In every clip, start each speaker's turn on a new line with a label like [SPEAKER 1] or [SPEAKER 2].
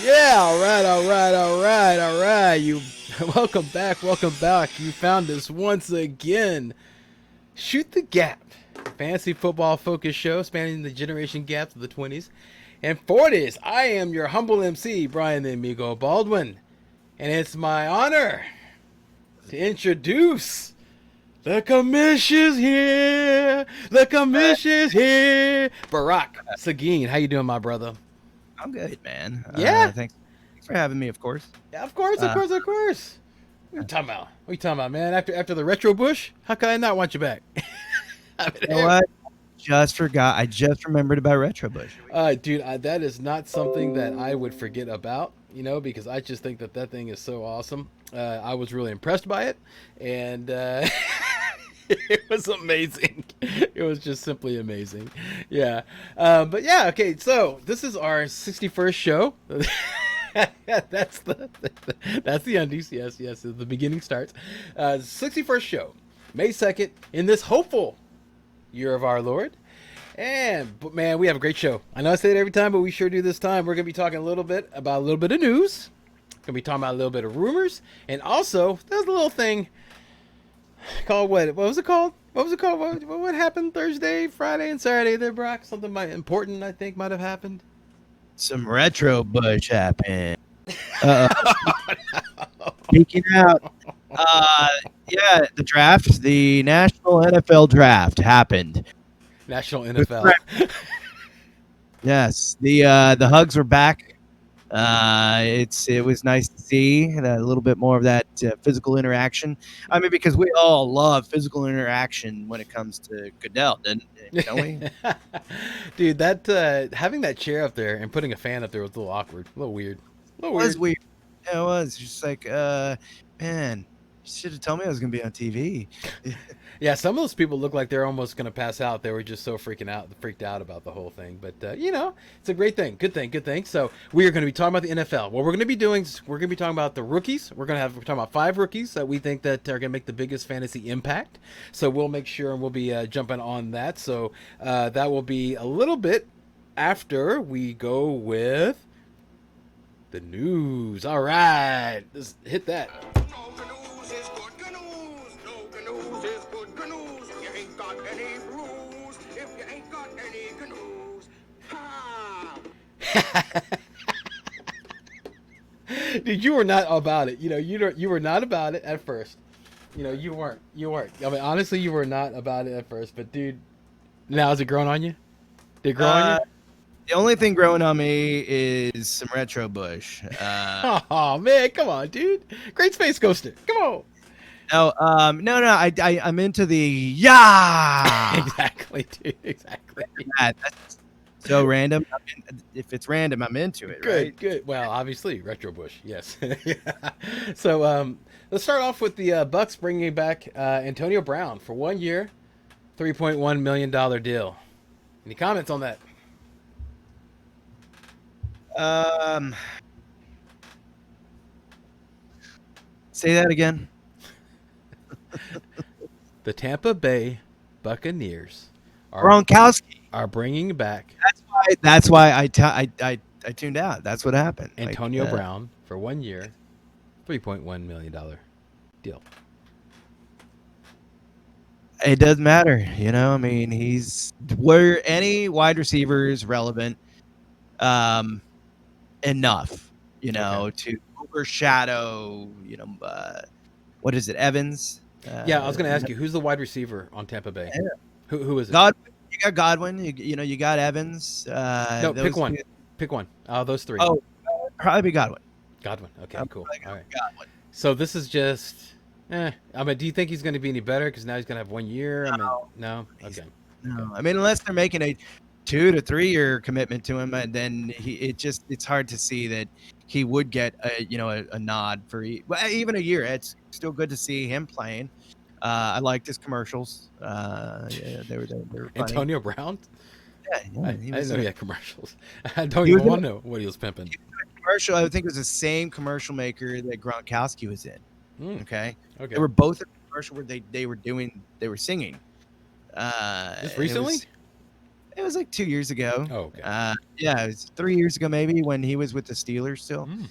[SPEAKER 1] Yeah, all right. You welcome back. You found us once again. Shoot the Gap, fantasy football focused show spanning the generation gaps of the 20s and 40s. I am your humble MC, Brian the Amigo Baldwin, and it's my honor to introduce the commission's here. The commission's here. Barack Sagin, how you doing, my brother?
[SPEAKER 2] I'm good, man.
[SPEAKER 1] Yeah.
[SPEAKER 2] Thanks for having me, of course.
[SPEAKER 1] Yeah, of course. What are you talking about, man? After the retro bush, how can I not want you back?
[SPEAKER 2] You know what? Just forgot. I just remembered about Retro Bush.
[SPEAKER 1] Dude, that is not something that I would forget about, because I just think that thing is so awesome. I was really impressed by it, and it was amazing. It was just simply amazing. Yeah. But yeah, okay, so this is our 61st show. that's the undies. Yes. The beginning starts. 61st show, May 2nd, in this hopeful year of our Lord. But man, we have a great show. I know I say it every time, but we sure do this time. We're gonna be talking a little bit of news. Gonna be talking about a little bit of rumors, and also there's a little thing called what was it called? What happened Thursday, Friday, and Saturday there, Brock? Something important I think might have happened.
[SPEAKER 2] Some Retro Bush happened. Speaking out. Yeah, the draft, the National NFL Draft happened.
[SPEAKER 1] National NFL.
[SPEAKER 2] Yes, the hugs were back. It was nice to see a little bit more of that physical interaction. I mean, because we all love physical interaction when it comes to Goodell, don't we?
[SPEAKER 1] Dude, that having that chair up there and putting a fan up there was a little awkward, a little weird.
[SPEAKER 2] It was weird. Yeah, it was just like, man, you should have told me I was gonna be on TV.
[SPEAKER 1] Yeah, some of those people look like they're almost gonna pass out. They were just so freaked out about the whole thing. But it's a great thing, good thing. So we are going to be talking about the NFL. What we're going to be doing is we're going to be talking about the rookies. We're talking about 5 rookies that we think that are going to make the biggest fantasy impact. So we'll make sure and we'll be jumping on that. So that will be a little bit after we go with the news. All right, let's hit that. Dude, you were not about it. You were not about it at first. You weren't. I mean, honestly, you were not about it at first. But dude, now is it growing on you? Did it grow on you?
[SPEAKER 2] The only thing growing on me is some Retro Bush.
[SPEAKER 1] Oh man, come on, dude! Great Space Coaster, come on.
[SPEAKER 2] No. I'm into the
[SPEAKER 1] Exactly, dude. Exactly.
[SPEAKER 2] That's so random. If it's random, I'm into it.
[SPEAKER 1] Good. Well, obviously, Retro Bush, yes. So let's start off with the Bucks bringing back Antonio Brown for 1 year, $3.1 million deal. Any comments on that?
[SPEAKER 2] Say that again.
[SPEAKER 1] The Tampa Bay Buccaneers
[SPEAKER 2] Gronkowski
[SPEAKER 1] are bringing back.
[SPEAKER 2] That's why I tuned out. That's what happened.
[SPEAKER 1] Antonio Brown for 1 year, $3.1 million deal.
[SPEAKER 2] It doesn't matter, I mean, were any wide receivers relevant enough, to overshadow, what is it, Evans?
[SPEAKER 1] Yeah, I was going to ask you, who's the wide receiver on Tampa Bay?
[SPEAKER 2] Yeah.
[SPEAKER 1] Who is it?
[SPEAKER 2] You got Godwin. You got Evans.
[SPEAKER 1] No, pick one. Pick one. Those 3.
[SPEAKER 2] Oh, probably be Godwin.
[SPEAKER 1] Okay, cool. All right.
[SPEAKER 2] Godwin.
[SPEAKER 1] So this is just. I mean, do you think he's going to be any better? Because now he's going to have 1 year. No. Okay.
[SPEAKER 2] No. I mean, unless they're making a 2 to 3 year commitment to him, and then it's hard to see that he would get a nod for even a year. It's still good to see him playing. I liked his commercials. Yeah, they were funny.
[SPEAKER 1] Antonio Brown?
[SPEAKER 2] Yeah,
[SPEAKER 1] I didn't know he had commercials. I don't even want to know what he was pimping.
[SPEAKER 2] Commercial, I think it was the same commercial maker that Gronkowski was in. Okay. They were both in a commercial where they were singing.
[SPEAKER 1] Just recently?
[SPEAKER 2] It was like 2 years ago.
[SPEAKER 1] Oh, okay.
[SPEAKER 2] Yeah, it was 3 years ago maybe when he was with the Steelers still.
[SPEAKER 1] Mm,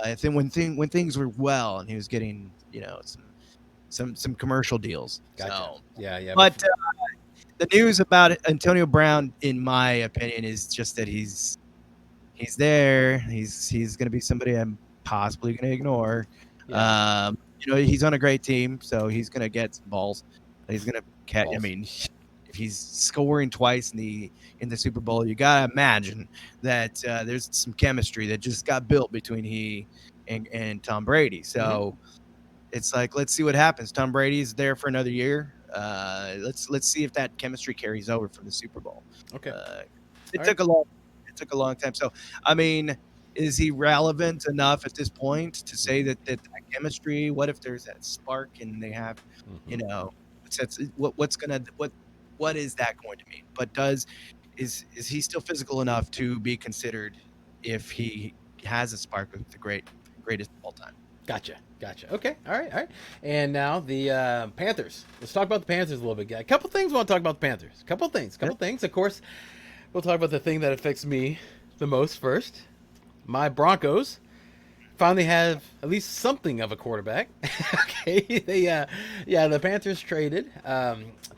[SPEAKER 2] I think when things were well and he was getting, some commercial deals.
[SPEAKER 1] gotcha.
[SPEAKER 2] So,
[SPEAKER 1] Yeah, yeah.
[SPEAKER 2] but the news about Antonio Brown, in my opinion, is just that he's there. He's going to be somebody I'm possibly going to ignore.
[SPEAKER 1] Yeah.
[SPEAKER 2] He's on a great team, so he's going to get some balls. He's going to catch. I
[SPEAKER 1] Balls.
[SPEAKER 2] mean, if he's scoring twice in the Super Bowl, you got to imagine that there's some chemistry that just got built between he and Tom Brady. So it's like, let's see what happens. Tom Brady's there for another year. Let's see if that chemistry carries over from the Super Bowl.
[SPEAKER 1] Okay.
[SPEAKER 2] It
[SPEAKER 1] All
[SPEAKER 2] took a long it took a long time. So, I mean, is he relevant enough at this point to say that chemistry? What if there's that spark and they have,
[SPEAKER 1] Mhm.
[SPEAKER 2] you know, what is that going to mean? But is he still physical enough to be considered if he has a spark with the greatest of all time?
[SPEAKER 1] Gotcha. Okay. All right. And now the Panthers. Let's talk about the Panthers a little bit. A couple things I want to talk about the Panthers. Couple things. Of course, we'll talk about the thing that affects me the most first. My Broncos finally have at least something of a quarterback. Okay. The Panthers traded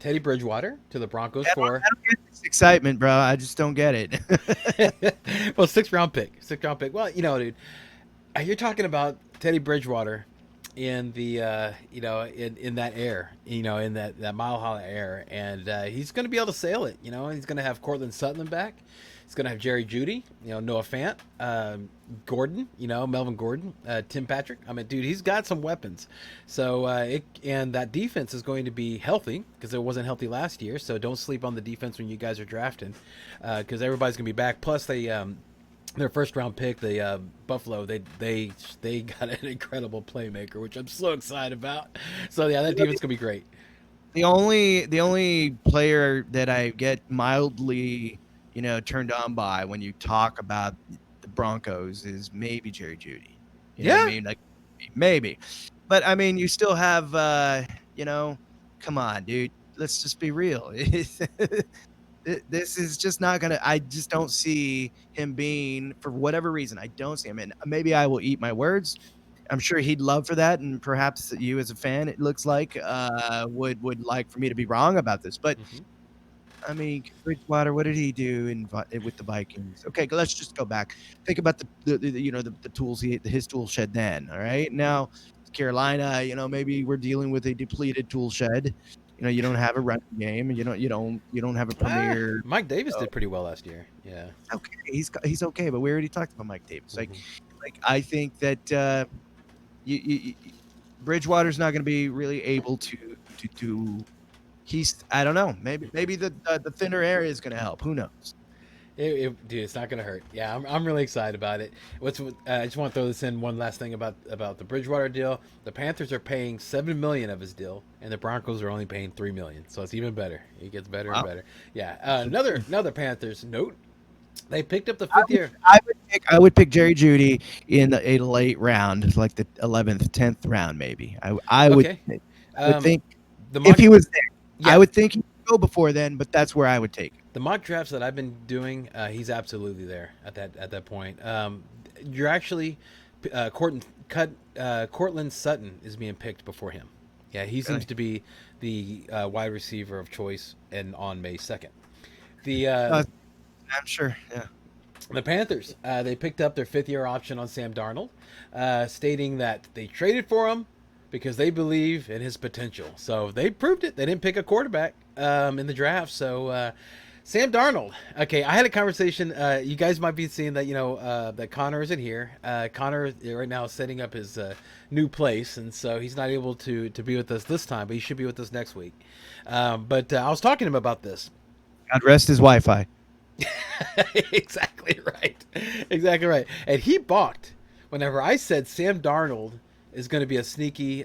[SPEAKER 1] Teddy Bridgewater to the Broncos for
[SPEAKER 2] I don't get this excitement, bro. I just don't get it.
[SPEAKER 1] well, sixth round pick. Well, dude, you're talking about Teddy Bridgewater in the in that air, in that Mile High air, and he's going to be able to sail it. He's going to have Cortland Sutton back. He's going to have Jerry Jeudy, Noah Fant, Gordon, Melvin Gordon, Tim Patrick. I mean, dude, he's got some weapons. So and that defense is going to be healthy because it wasn't healthy last year. So don't sleep on the defense when you guys are drafting because everybody's going to be back. Plus they. Their first round pick, the Buffalo, they got an incredible playmaker, which I'm so excited about. So yeah, that defense gonna be great.
[SPEAKER 2] The only player that I get mildly, turned on by when you talk about the Broncos is maybe Jerry Jeudy. You know what I mean? Like maybe. But I mean, you still have come on, dude. Let's just be real. This is just not gonna. I just don't see him being, for whatever reason. I don't see him, and maybe I will eat my words. I'm sure he'd love for that, and perhaps you, as a fan, it looks like would like for me to be wrong about this. But I mean, Bridgewater, what did he do with the Vikings? Okay, let's just go back. Think about the tools his tool shed then. All right, now Carolina, maybe we're dealing with a depleted tool shed. You don't have a running game, and you don't have a premier.
[SPEAKER 1] Mike Davis did pretty well last year. Yeah.
[SPEAKER 2] Okay, he's okay, but we already talked about Mike Davis. Like I think that Bridgewater's not going to be really able to. I don't know. Maybe the thinner area is going to help. Who knows?
[SPEAKER 1] Dude, it's not gonna hurt. Yeah, I'm really excited about it. I just want to throw this in one last thing about the Bridgewater deal. The Panthers are paying $7 million of his deal, and the Broncos are only paying $3 million. So it's even better. It gets better and better. Yeah. Another Panthers note. They picked up the fifth year.
[SPEAKER 2] I would pick Jerry Jeudy in a late round, like the 11th, 10th round, maybe. I would think if he was there. Yeah. I would think he'd go before then, but that's where I would take him.
[SPEAKER 1] The mock drafts that I've been doing, he's absolutely there at that point. You're actually Cortland Sutton is being picked before him. Yeah, he seems to be the wide receiver of choice, and on May 2nd.
[SPEAKER 2] I'm sure. Yeah.
[SPEAKER 1] The Panthers, they picked up their fifth-year option on Sam Darnold, stating that they traded for him because they believe in his potential. So they proved it. They didn't pick a quarterback in the draft. So Sam Darnold. Okay, I had a conversation. You guys might be seeing that, that Connor isn't here. Connor right now is setting up his new place, and so he's not able to be with us this time, but he should be with us next week. But I was talking to him about this.
[SPEAKER 2] God rest his Wi-Fi.
[SPEAKER 1] Exactly right. And he balked whenever I said Sam Darnold is going to be a sneaky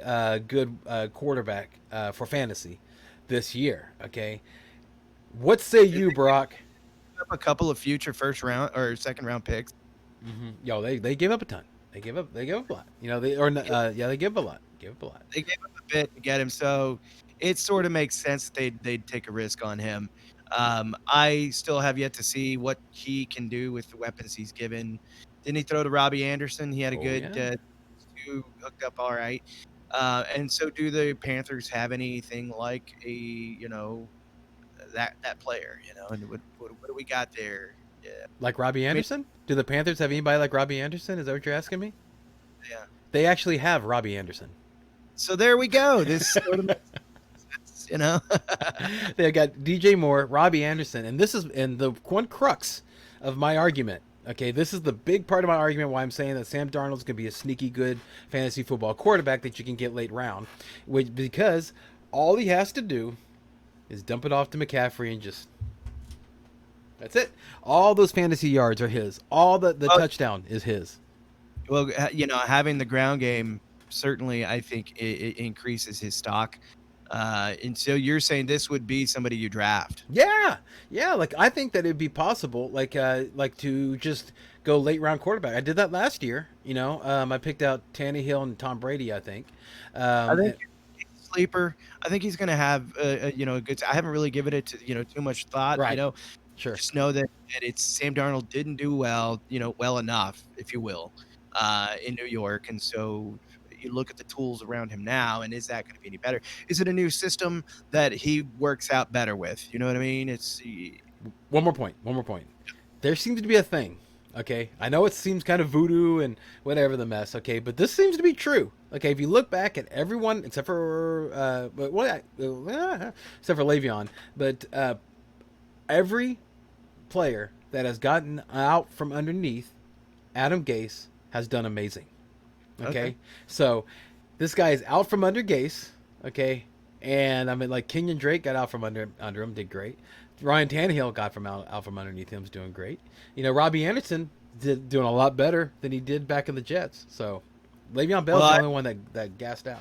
[SPEAKER 1] good quarterback for fantasy this year. Okay, what say you, Brock?
[SPEAKER 2] A couple of future first round or second round picks.
[SPEAKER 1] Mm-hmm. Yo, they gave up a ton. They gave up a lot. They gave up a lot.
[SPEAKER 2] They gave up a bit to get him, so it sort of makes sense they'd take a risk on him. I still have yet to see what he can do with the weapons he's given. Didn't he throw to Robbie Anderson? He had a
[SPEAKER 1] Oh
[SPEAKER 2] good
[SPEAKER 1] yeah.
[SPEAKER 2] two hooked up all right. And so do the Panthers have anything like a, that player, and what do we got there? Yeah.
[SPEAKER 1] Like Robbie
[SPEAKER 2] I mean,
[SPEAKER 1] Anderson? Do the Panthers have anybody like Robbie Anderson? Is that what you're asking me?
[SPEAKER 2] yeah.
[SPEAKER 1] They actually have Robbie Anderson.
[SPEAKER 2] So there we go. This sort of makes sense,
[SPEAKER 1] They got DJ Moore, Robbie Anderson, and the one crux of my argument. Okay, this is the big part of my argument why I'm saying that Sam Darnold's going to be a sneaky good fantasy football quarterback that you can get late round, because all he has to do is dump it off to McCaffrey and just that's it. All those fantasy yards are his. All the touchdown is his.
[SPEAKER 2] Well, having the ground game certainly, I think, it increases his stock. And so you're saying this would be somebody you draft?
[SPEAKER 1] Yeah, yeah. Like I think that it'd be possible, like to just go late round quarterback. I did that last year. I picked out Tannehill and Tom Brady. I think.
[SPEAKER 2] I think he's a sleeper. I think he's going to have a good. I haven't really given it to too much thought.
[SPEAKER 1] Right. Sure.
[SPEAKER 2] Just know that it's Sam Darnold didn't do well. Well enough, if you will, in New York, and so you look at the tools around him now, and is that going to be any better? Is it a new system that he works out better with? You know what I mean? It's
[SPEAKER 1] one more point. There seems to be a thing. Okay, I know it seems kind of voodoo and whatever the mess. Okay, but this seems to be true. Okay, if you look back at everyone except for except for Le'Veon, but every player that has gotten out from underneath Adam Gase has done amazing. Okay? So this guy is out from under Gase. Okay, and I mean, like Kenyon Drake got out from under him, did great. Ryan Tannehill got out from underneath him, was doing great. Robbie Anderson doing a lot better than he did back in the Jets. So Le'Veon Bell's the only one that gassed out.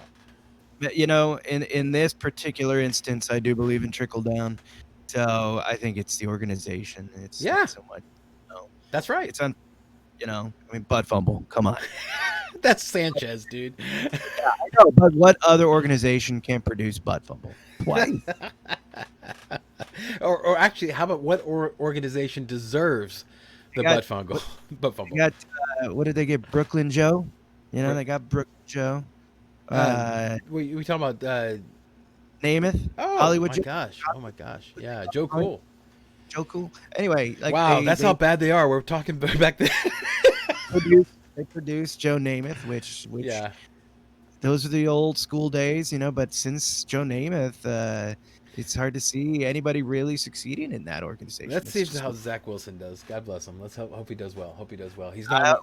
[SPEAKER 2] In this particular instance, I do believe in trickle down. So I think it's the organization. It's not so much.
[SPEAKER 1] That's right.
[SPEAKER 2] It's butt fumble. Come on.
[SPEAKER 1] That's Sanchez, dude.
[SPEAKER 2] Yeah, I know, but what other organization can produce butt fumble twice?
[SPEAKER 1] or actually, how about what organization deserves the butt fumble? Butt fumble.
[SPEAKER 2] They got what did they get? Brooklyn Joe. They got Brooklyn Joe.
[SPEAKER 1] We talking about
[SPEAKER 2] Namath?
[SPEAKER 1] Oh,
[SPEAKER 2] Hollywood.
[SPEAKER 1] Oh my gosh! Yeah, Joe Cool.
[SPEAKER 2] Joe Cool. Anyway,
[SPEAKER 1] wow, that's how bad they are. We're talking back then.
[SPEAKER 2] They produced Joe Namath, which
[SPEAKER 1] yeah,
[SPEAKER 2] those are the old school days, But since Joe Namath, it's hard to see anybody really succeeding in that organization.
[SPEAKER 1] Let's see how Zach Wilson does. God bless him. Let's hope he does well. He's not.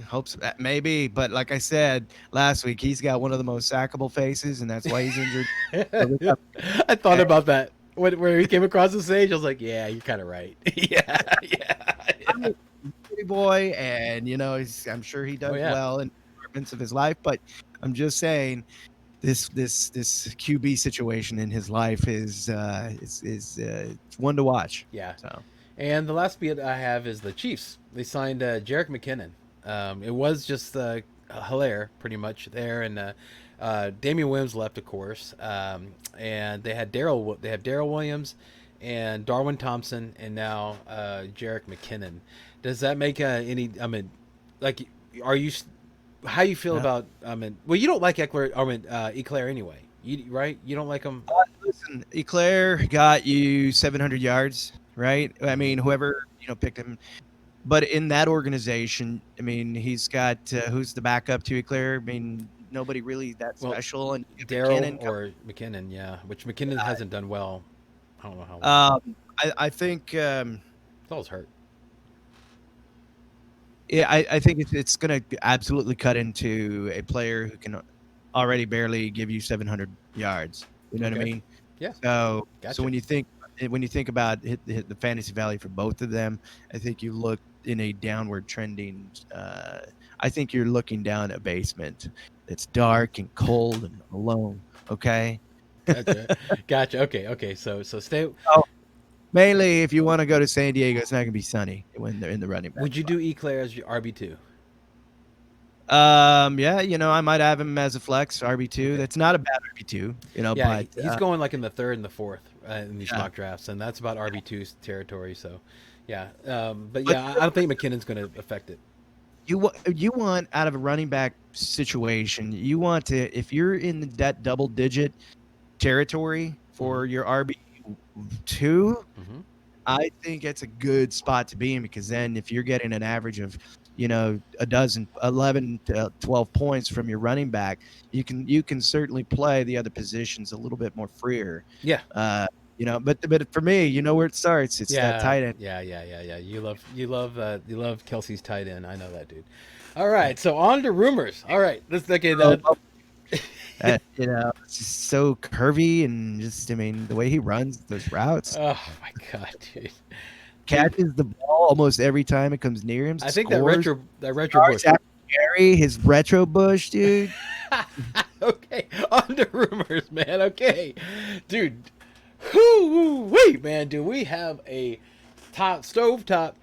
[SPEAKER 2] Hopes maybe, but like I said last week, he's got one of the most sackable faces, and that's why he's injured.
[SPEAKER 1] I thought about that where he came across the stage. I was like, "Yeah, you're kind of right." yeah.
[SPEAKER 2] I'm a pretty boy, and I'm sure he does well in departments of his life. But I'm just saying, this QB situation in his life is one to watch.
[SPEAKER 1] Yeah.
[SPEAKER 2] So,
[SPEAKER 1] and the last bit I have is the Chiefs. They signed Jerick McKinnon. It was just Hilaire pretty much there, and Damian Williams left, of course, and they have Darrell Williams and Darwin Thompson, and now Jerick McKinnon. Does that make any? I mean, like, are you? How you feel about? Well, you don't like Eclair anyway, right? You don't like him.
[SPEAKER 2] Listen, Eclair got you 700 yards, right? I mean, whoever picked him. But in that organization, I mean, he's got who's the backup to Eclair? I mean, nobody really that special. And
[SPEAKER 1] Darrell or McKinnon, yeah. Which McKinnon hasn't done well. I don't know how long.
[SPEAKER 2] I think
[SPEAKER 1] it's always hurt.
[SPEAKER 2] Yeah, I think it's going to absolutely cut into a player who can already barely give you 700 yards. You know what I mean?
[SPEAKER 1] Yeah.
[SPEAKER 2] So
[SPEAKER 1] Gotcha.
[SPEAKER 2] So when you think about the fantasy value for both of them, I think you look in a downward trending. I think you're looking down a basement that's dark and cold and alone. Okay.
[SPEAKER 1] Gotcha. Okay. So stay.
[SPEAKER 2] Oh, mainly, if you want to go to San Diego, it's not going to be sunny when they're in the running back.
[SPEAKER 1] Would you do Eclair as your RB2?
[SPEAKER 2] Yeah, I might have him as a flex RB2. Okay. That's not a bad RB2,
[SPEAKER 1] Yeah, but he's going like in the third and the fourth in these
[SPEAKER 2] Yeah.
[SPEAKER 1] mock drafts, and that's about RB2 territory. So, yeah. But
[SPEAKER 2] But
[SPEAKER 1] yeah, I don't think McKinnon's going to affect it.
[SPEAKER 2] you want out of a running back situation, you want to, if you're in that double digit territory for your RB2,
[SPEAKER 1] Mm-hmm.
[SPEAKER 2] I think it's a good spot to be in, because then if you're getting an average of, you know, a dozen, 11 to 12 points from your running back, you can certainly play the other positions a little bit more freer.
[SPEAKER 1] Yeah.
[SPEAKER 2] You know, but for me, you know where it starts. It's that
[SPEAKER 1] Yeah,
[SPEAKER 2] tight end.
[SPEAKER 1] yeah. You love Kelsey's tight end. I know that, dude. All right, so on to rumors. All right, let's okay.
[SPEAKER 2] So, you know, it's just so curvy, and just, I mean, the way he runs those routes,
[SPEAKER 1] Oh my god, dude.
[SPEAKER 2] catches the ball almost every time it comes near him,
[SPEAKER 1] I think that
[SPEAKER 2] scores.
[SPEAKER 1] retro bush.
[SPEAKER 2] Gary, his retro bush, dude.
[SPEAKER 1] Okay, on to rumors, man. Okay, dude. Wait, man. Do we have a stove top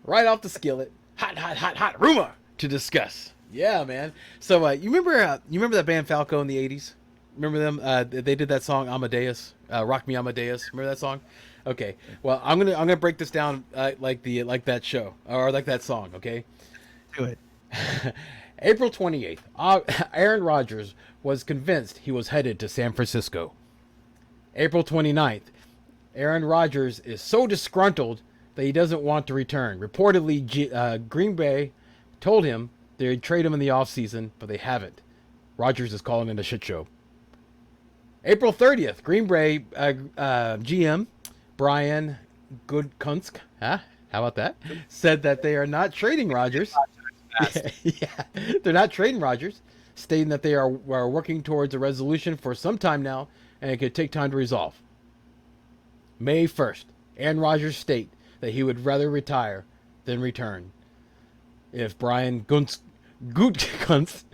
[SPEAKER 1] right off the skillet? Hot rumor to discuss. Yeah, man. So you remember that band Falco in the '80s? Remember them? They did that song Amadeus, Rock Me Amadeus. Remember that song? Okay. Well, I'm gonna break this down like that show or like that song. Okay.
[SPEAKER 2] Do it.
[SPEAKER 1] April 28th, Aaron Rodgers was convinced he was headed to San Francisco. April 29th, Aaron Rodgers is so disgruntled that he doesn't want to return. Reportedly, Green Bay told him they'd trade him in the offseason, but they haven't. Rodgers is calling it a shit show. April 30th, Green Bay GM Brian Gutekunst, how about that? Said that they are not trading Rodgers. Yeah, they're not trading Rodgers, stating that they are working towards a resolution for some time now, and it could take time to resolve. May 1st, Aaron Rodgers state that he would rather retire than return. If Brian Gutekunst,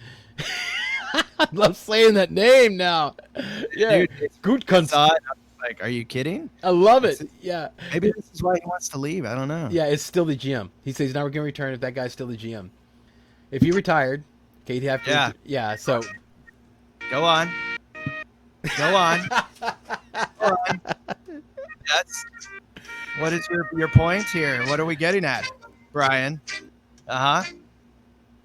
[SPEAKER 1] I love saying that name now. Yeah, Gutekunst.
[SPEAKER 2] Like, are you kidding?
[SPEAKER 1] I love it. Yeah.
[SPEAKER 2] Maybe this is why he wants to leave. I don't know.
[SPEAKER 1] Yeah, it's still the GM. He says he's not going to return if that guy's still the GM. If he retired, okay, he'd have to.
[SPEAKER 2] Yeah.
[SPEAKER 1] Yeah. So.
[SPEAKER 2] Go on. Go on. Go on. What is your point here? What are we getting at, Brian?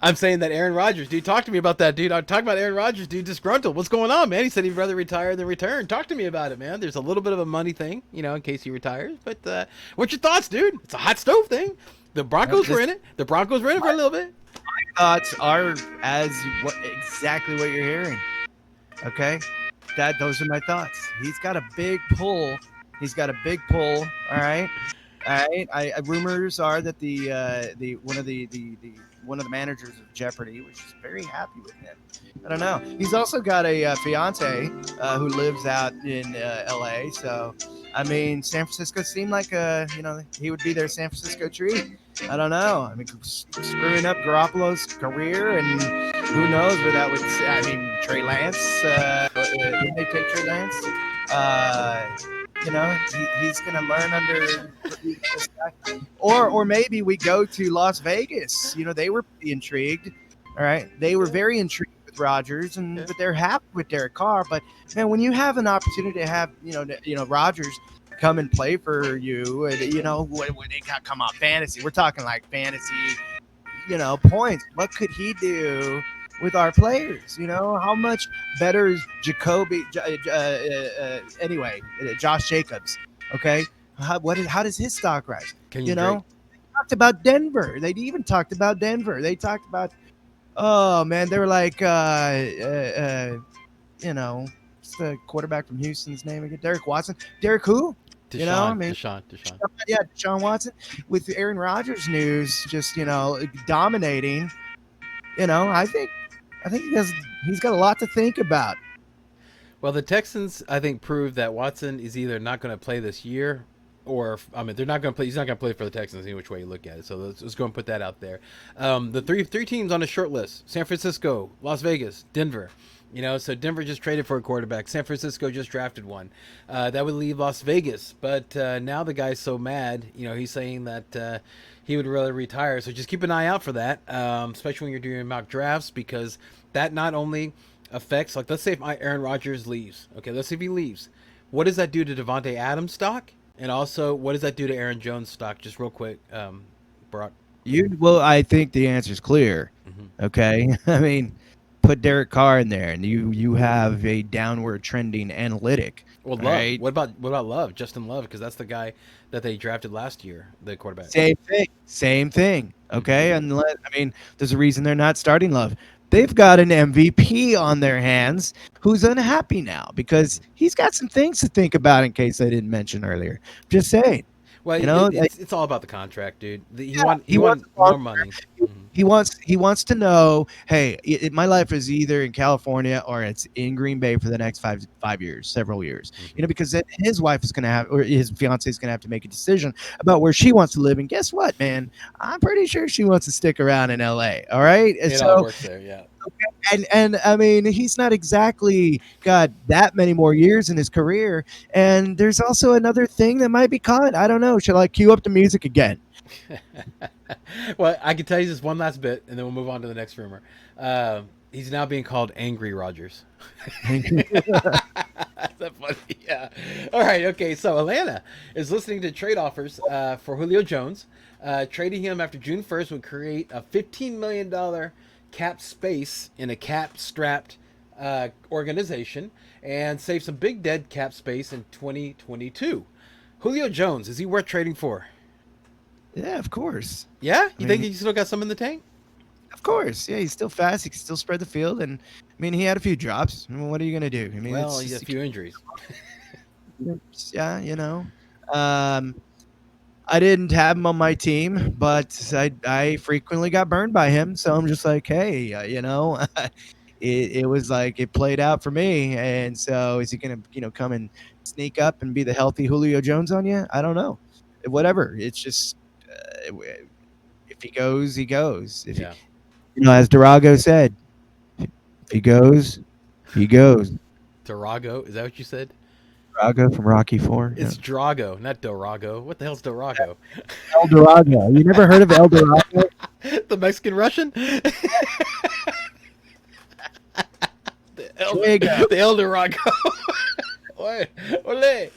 [SPEAKER 1] I'm saying that Aaron Rodgers, dude, talk to me about that, dude. I'm talking about Aaron Rodgers, dude, disgruntled. What's going on, man? He said he'd rather retire than return. Talk to me about it, man. There's a little bit of a money thing, you know, in case he retires. But what's your thoughts, dude? It's a hot stove thing. The Broncos were in it. The Broncos were in it for a little bit.
[SPEAKER 2] My thoughts are exactly what you're hearing. Okay, those are my thoughts. He's got a big pull. All right. Rumors are that one of the managers of Jeopardy was just very happy with him. I don't know. He's also got a fiance who lives out in LA. So, I mean, San Francisco seemed like he would be their San Francisco treat. I don't know. I mean, screwing up Garoppolo's career, and who knows where that would. I mean, Trey Lance. Didn't they take Trey Lance? He's going to learn under this guy. Or maybe we go to Las Vegas. You know, they were pretty intrigued. All right. They were very intrigued with Rodgers, but they're happy with Derek Carr. But, man, when you have an opportunity to have, Rodgers come and play for you, and, when they come on fantasy, we're talking like fantasy, points. What could he do with our players? How much better is Josh Jacobs? Okay, how does his stock rise? They talked about Denver. They even talked about Denver. They talked about, oh man, they were like, what's the quarterback from Houston's name again? Derek Watson. Derek who?
[SPEAKER 1] Deshaun.
[SPEAKER 2] Yeah, Deshaun Watson. With Aaron Rodgers news, just dominating. I think he's got a lot to think about.
[SPEAKER 1] Well, the Texans, I think, proved that Watson is either not going to play this year, or they're not going to play. He's not going to play for the Texans any which way you look at it. So let's go and put that out there. The three teams on the short list: San Francisco, Las Vegas, Denver. So Denver just traded for a quarterback. San Francisco just drafted one. That would leave Las Vegas. But now the guy's so mad, he's saying that he would rather retire. So just keep an eye out for that, especially when you're doing mock drafts, because that not only affects, like, let's say if Aaron Rodgers leaves. Okay, let's say if he leaves. what does that do to Devontae Adams stock? And also, what does that do to Aaron Jones stock? Just real quick, Brock.
[SPEAKER 2] Well, I think the answer is clear.
[SPEAKER 1] Mm-hmm.
[SPEAKER 2] Okay, I mean, put Derek Carr in there, and you have a downward trending analytic.
[SPEAKER 1] Well, Love.
[SPEAKER 2] Right?
[SPEAKER 1] What about Love? Justin Love, because that's the guy that they drafted last year, the quarterback.
[SPEAKER 2] Same thing. Same thing. Okay, unless there's a reason they're not starting Love. They've got an MVP on their hands who's unhappy now because he's got some things to think about in case I didn't mention earlier. Just saying.
[SPEAKER 1] Well,
[SPEAKER 2] You know,
[SPEAKER 1] it's all about the contract, dude. He
[SPEAKER 2] wants
[SPEAKER 1] wants more money.
[SPEAKER 2] He wants to know, hey, my life is either in California or it's in Green Bay for the next 5 years, several years.
[SPEAKER 1] Mm-hmm.
[SPEAKER 2] You know, because then his wife is going to have, or his fiance is going to have to make a decision about where she wants to live. And guess what, man? I'm pretty sure she wants to stick around in LA. All right. And
[SPEAKER 1] It all works there, yeah.
[SPEAKER 2] And I mean, he's not exactly got that many more years in his career. And there's also another thing that might be caught. I don't know. Should I cue up the music again?
[SPEAKER 1] Well, I can tell you this one last bit, and then we'll move on to the next rumor. He's now being called Angry Rogers. Is that funny? Yeah. All right. Okay. So Atlanta is listening to trade offers for Julio Jones. Trading him after June 1st would create a $15 million cap space in a cap-strapped organization and save some big dead cap space in 2022. Julio Jones, is he worth trading for?
[SPEAKER 2] Yeah, of course.
[SPEAKER 1] Yeah? You think he still got some in the tank?
[SPEAKER 2] Of course. Yeah, he's still fast. He can still spread the field. And, I mean, he had a few drops. I mean, what are you going to do? I mean,
[SPEAKER 1] well, he had a few injuries.
[SPEAKER 2] Yeah, you know. I didn't have him on my team, but I frequently got burned by him. So I'm just like, hey, you know, it was like it played out for me. And so is he going to, you know, come and sneak up and be the healthy Julio Jones on you? I don't know. Whatever. It's just if he goes, he goes. If he, you know, as Durago said, if he goes, he goes.
[SPEAKER 1] Durago? Is that what you said?
[SPEAKER 2] Drago from Rocky IV.
[SPEAKER 1] It's Drago, not Dorago. What the hell's Dorago?
[SPEAKER 2] El Dorado. You never heard of El Dorado?
[SPEAKER 1] The Mexican Russian? The El Dorago. Ole.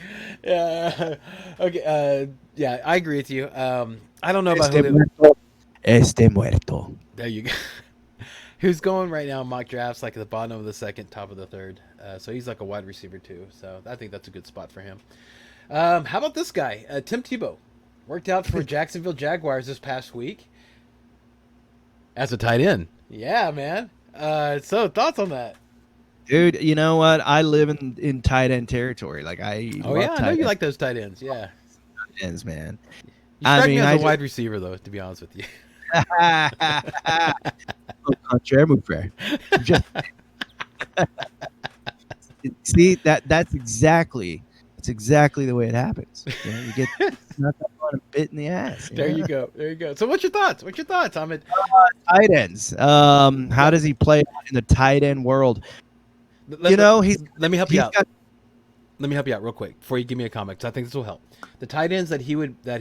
[SPEAKER 1] Yeah. Okay. Yeah, I agree with you. I don't know about
[SPEAKER 2] Este muerto.
[SPEAKER 1] There you go. Who's going right now in mock drafts like at the bottom of the second, top of the third. So he's like a wide receiver too. So I think that's a good spot for him. How about this guy? Tim Tebow worked out for Jacksonville Jaguars this past week as a tight end. Yeah, man. So thoughts on that?
[SPEAKER 2] Dude, you know what? I live in tight end territory. Like I
[SPEAKER 1] know you like those tight ends. Yeah.
[SPEAKER 2] Tight ends, man.
[SPEAKER 1] You strike me as a wide receiver though, to be honest with you.
[SPEAKER 2] See that's exactly the way it happens. You know, you get not that fun, bit in the ass.
[SPEAKER 1] There you go. So what's your thoughts? Ahmed?
[SPEAKER 2] Tight ends. How does he play in the tight end world? Let me help you out.
[SPEAKER 1] Let me help you out real quick before you give me a comment, because I think this will help. The tight ends that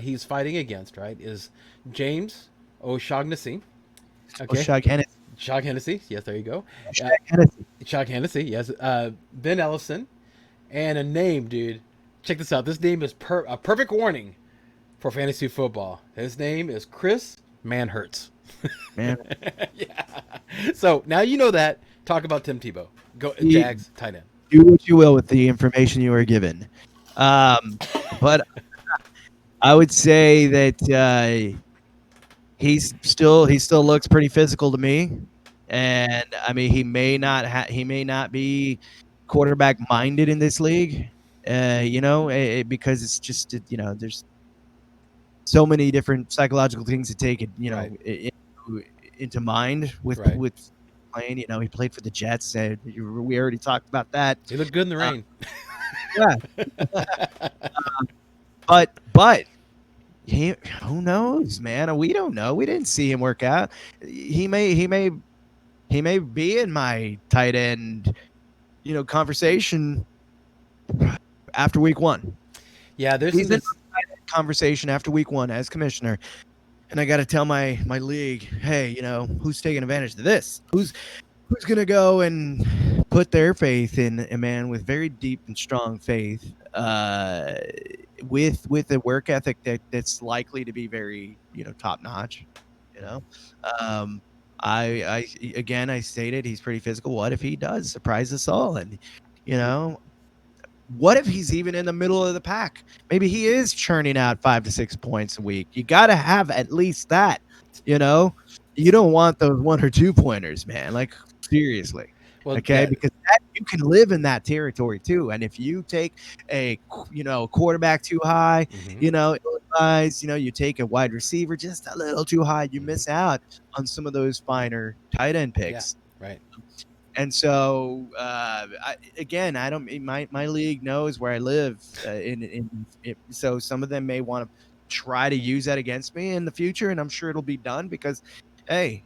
[SPEAKER 1] he's fighting against, right, is James O'Shaughnessy. Okay. O'Shaughnessy. Yes, there you go. O'Shaughnessy. Yes. Ben Ellison, and a name, dude. Check this out. This name is a perfect warning for fantasy football. His name is Chris Manhertz.
[SPEAKER 2] Man.
[SPEAKER 1] Yeah. So now you know that. Talk about Tim Tebow. Go Jags tight end.
[SPEAKER 2] Do what you will with the information you are given. But I would say that he still looks pretty physical to me, and I mean he may not be quarterback minded in this league, because it's just there's so many different psychological things to take it into mind with playing. You know, he played for the Jets. We already talked about that.
[SPEAKER 1] He looked good in the rain.
[SPEAKER 2] Yeah. But who knows, man? We don't know. We didn't see him work out. He may be in my tight end, conversation after week 1.
[SPEAKER 1] Yeah,
[SPEAKER 2] he's in conversation after week 1 as commissioner. And I got to tell my league, hey, who's taking advantage of this? Who's going to go and put their faith in a man with very deep and strong faith, with a work ethic that's likely to be very, top notch. You know, um, again, I stated he's pretty physical. What if he does surprise us all? And you know, what if he's even in the middle of the pack? Maybe he is churning out 5 to 6 points a week. You got to have at least that. You know, you don't want those 1 or 2 pointers, man. Like seriously,
[SPEAKER 1] Well,
[SPEAKER 2] okay?
[SPEAKER 1] that
[SPEAKER 2] Because you can live in that territory too. And if you take a quarterback too high,
[SPEAKER 1] hmm
[SPEAKER 2] guys, you take a wide receiver just a little too high, you
[SPEAKER 1] hmm
[SPEAKER 2] miss out on some of those finer tight end
[SPEAKER 1] yeah,
[SPEAKER 2] picks.
[SPEAKER 1] right.
[SPEAKER 2] And so, I don't. My league knows where I live, so some of them may want to try to use that against me in the future, and I'm sure it'll be done because, hey,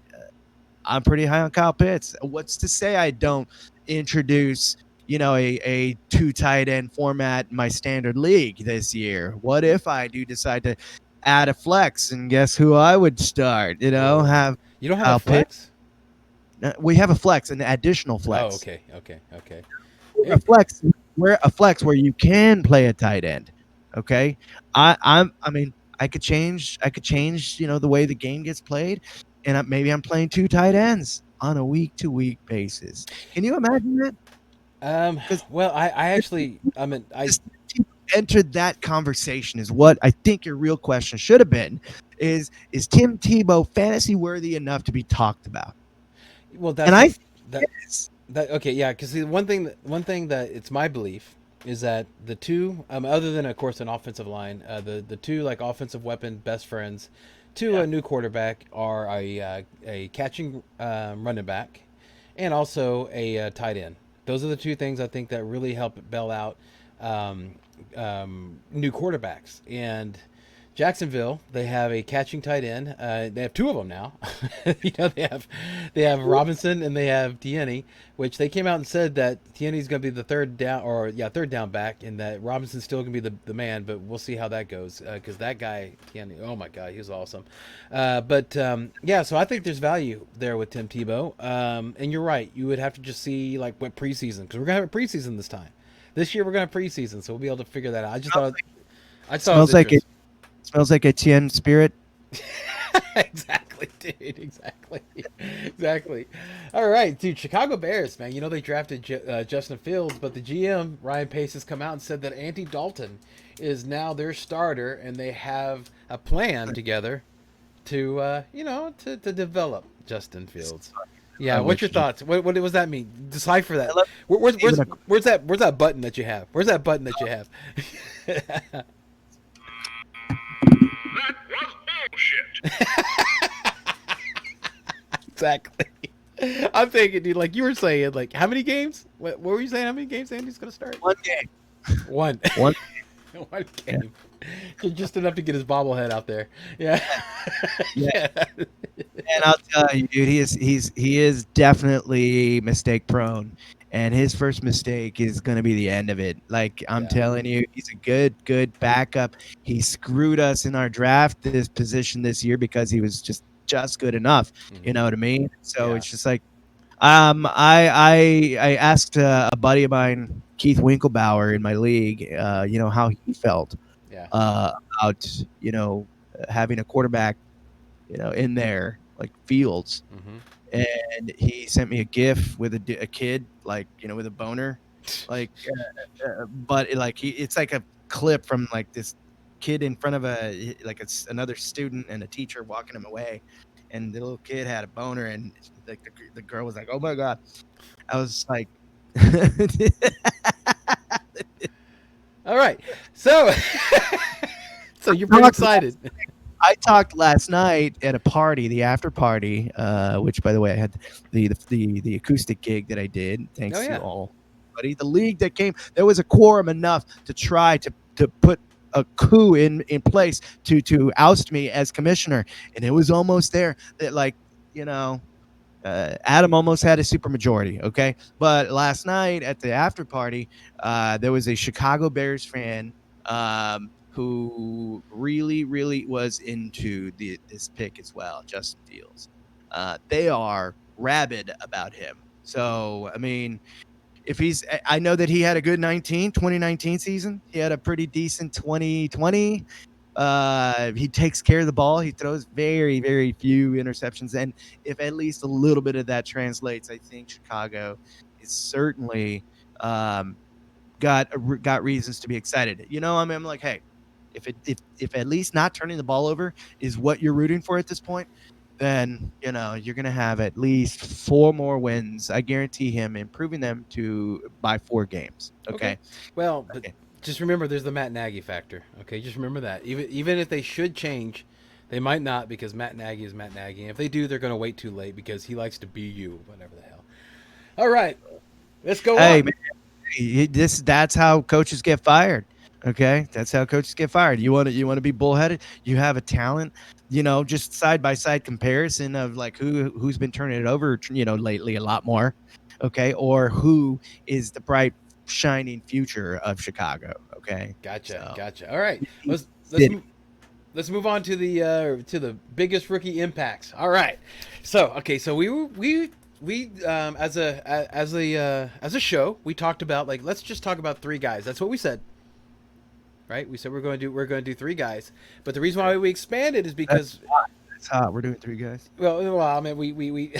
[SPEAKER 2] I'm pretty high on Kyle Pitts. What's to say I don't introduce, a two tight end format in my standard league this year? What if I do decide to add a flex, and guess who I would start?
[SPEAKER 1] Whoa,
[SPEAKER 2] Have
[SPEAKER 1] you don't have a
[SPEAKER 2] Kyle Pitts.
[SPEAKER 1] flex?
[SPEAKER 2] We have a flex, an additional
[SPEAKER 1] Oh,
[SPEAKER 2] flex.
[SPEAKER 1] okay.
[SPEAKER 2] A flex where you can play a tight end. Okay. I mean, I could change, the way the game gets played, and maybe I'm playing two tight ends on a week to week basis. Can you imagine that? Because
[SPEAKER 1] Well, I actually, I mean,
[SPEAKER 2] just entered that conversation is what I think your real question should have been. Is Tim Tebow fantasy worthy enough to be talked about?
[SPEAKER 1] well,
[SPEAKER 2] And
[SPEAKER 1] that's
[SPEAKER 2] I
[SPEAKER 1] not
[SPEAKER 2] think
[SPEAKER 1] that.
[SPEAKER 2] it is.
[SPEAKER 1] That okay, yeah, because one thing that it's my belief is that the two, other than of course an offensive line, the two like offensive weapon best friends to
[SPEAKER 2] Yeah.
[SPEAKER 1] a new quarterback are a catching running back, and also a tight end. Those are the two things I think that really help bail out um, new quarterbacks. And Jacksonville, they have a catching tight end. They have two of them now. They have Robinson and they have Tierney, which they came out and said that Tierney's going to be the third down back, and that Robinson's still going to be the man. But we'll see how that goes because that guy Tierney, oh my God, he was awesome. Yeah, so I think there's value there with Tim Tebow. And you're right, you would have to just see like what preseason, because we're going to have a preseason this time. This year we're going to have preseason, so we'll be able to figure that out. I just thought it was
[SPEAKER 2] Smells like
[SPEAKER 1] interesting.
[SPEAKER 2] Smells like Etienne spirit.
[SPEAKER 1] Exactly, dude. Exactly. All right, dude. Chicago Bears, man. You know they drafted Justin Fields, but the GM Ryan Pace has come out and said that Andy Dalton is now their starter, and they have a plan together to to develop Justin Fields. Yeah.
[SPEAKER 2] I
[SPEAKER 1] What's
[SPEAKER 2] wish
[SPEAKER 1] your
[SPEAKER 2] you-
[SPEAKER 1] thoughts? What does that mean? Decipher
[SPEAKER 2] I
[SPEAKER 1] that.
[SPEAKER 2] love
[SPEAKER 1] Where's that button that you have? Where's that button that you have?
[SPEAKER 3] That was bullshit.
[SPEAKER 1] Exactly. I'm thinking, dude, like you were saying, like how many games? What were you saying? How many games Andy's gonna start?
[SPEAKER 2] one game.
[SPEAKER 1] One.
[SPEAKER 2] One.
[SPEAKER 1] One game. Just enough to get his bobblehead out there. Yeah.
[SPEAKER 2] Yeah. And I'll tell you, dude, he is definitely mistake prone, and his first mistake is going to be the end of it. Like I'm
[SPEAKER 1] Yeah.
[SPEAKER 2] telling you, he's a good backup. He screwed us in our draft this position this year because he was just good enough. You
[SPEAKER 1] Mhm.
[SPEAKER 2] know what I mean? So
[SPEAKER 1] Yeah.
[SPEAKER 2] it's just like, I asked a buddy of mine, Keith Winklebauer, in my league, how he felt
[SPEAKER 1] Yeah.
[SPEAKER 2] about having a quarterback in there like Fields,
[SPEAKER 1] hmm
[SPEAKER 2] and he sent me a GIF with a kid like with a boner, like, but it's like a clip from like this kid in front of another student and a teacher walking him away, and the little kid had a boner, and like the girl was like, "Oh my God!" I was like,
[SPEAKER 1] All right. So, so you're pretty excited.
[SPEAKER 2] I talked last night at a party, the after party, which, by the way, I had the acoustic gig that I did.
[SPEAKER 1] Oh
[SPEAKER 2] Thanks to
[SPEAKER 1] yeah.
[SPEAKER 2] all, buddy. The league that came, there was a quorum enough to try to put a coup in place to oust me as commissioner, and it was almost there. That you know. Adam almost had a supermajority, okay? But last night at the after party, there was a Chicago Bears fan who really, really was into this pick as well, Justin Fields. They are rabid about him. So, I mean, if he's, I know that he had a good 2019 season. He had a pretty decent 2020. He takes care of the ball. He throws very, very few interceptions. And if at least a little bit of that translates, I think Chicago is certainly got reasons to be excited. I mean, I'm like, hey, if at least not turning the ball over is what you're rooting for at this point, then you're gonna have at least 4 more wins. I guarantee him, improving them by 4 games. Okay.
[SPEAKER 1] Well, but
[SPEAKER 2] Okay.
[SPEAKER 1] just remember, there's the Matt Nagy factor. Okay, just remember that. Even if they should change, they might not, because Matt Nagy is Matt Nagy. And if they do, they're going to wait too late because he likes to be you, whatever the hell. All right, let's go
[SPEAKER 2] Hey,
[SPEAKER 1] on.
[SPEAKER 2] man, that's how coaches get fired. Okay, that's how coaches get fired. You want to be bullheaded. You have a talent. Just side by side comparison of like who's been turning it over. Lately a lot more. Okay, or who is the bright shining future of Chicago. Okay,
[SPEAKER 1] Gotcha. All right, let's
[SPEAKER 2] City.
[SPEAKER 1] let's move on to the biggest rookie impacts. All right, so we as a show, we talked about, like, let's just talk about 3 guys. That's what we said, right? We said we're going to do 3 guys, but the reason why we expanded is because
[SPEAKER 2] That's hot. We're doing 3 guys.
[SPEAKER 1] well, I mean, we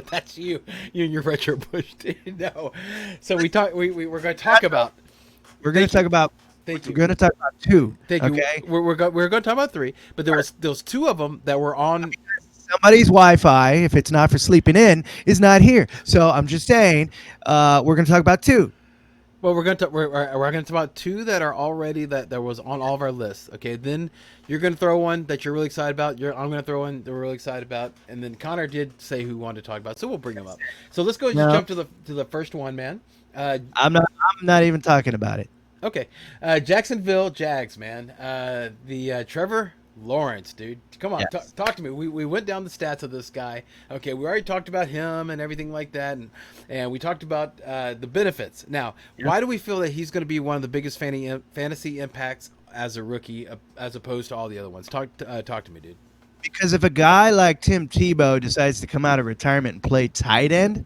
[SPEAKER 1] that's you and your retro push. No, so we're going to talk about.
[SPEAKER 2] We're going to talk about.
[SPEAKER 1] Thank you.
[SPEAKER 2] We're going to talk about 2.
[SPEAKER 1] Thank you.
[SPEAKER 2] Okay.
[SPEAKER 1] We're going to talk about 3, but there was 2 of them that were on.
[SPEAKER 2] Somebody's Wi-Fi, if it's not for sleeping in, is not here. So I'm just saying, we're going to talk about 2.
[SPEAKER 1] Well, we're going to talk about 2 that are already that was on all of our lists. Okay, then you're going to throw one that you're really excited about. I'm going to throw one that we're really excited about, and then Connor did say who he wanted to talk about, so we'll bring them up. So let's go and just jump to the first one, man.
[SPEAKER 2] I'm not even talking about it.
[SPEAKER 1] Okay, Jacksonville Jags, man. The Trevor Lawrence, dude. Come on,
[SPEAKER 2] Yes.
[SPEAKER 1] talk to me. We went down the stats of this guy. Okay, we already talked about him and everything like that, and we talked about the benefits. Now, why do we feel that he's going to be one of the biggest fantasy impacts as a rookie, as opposed to all the other ones? Talk to me, dude.
[SPEAKER 2] Because if a guy like Tim Tebow decides to come out of retirement and play tight end,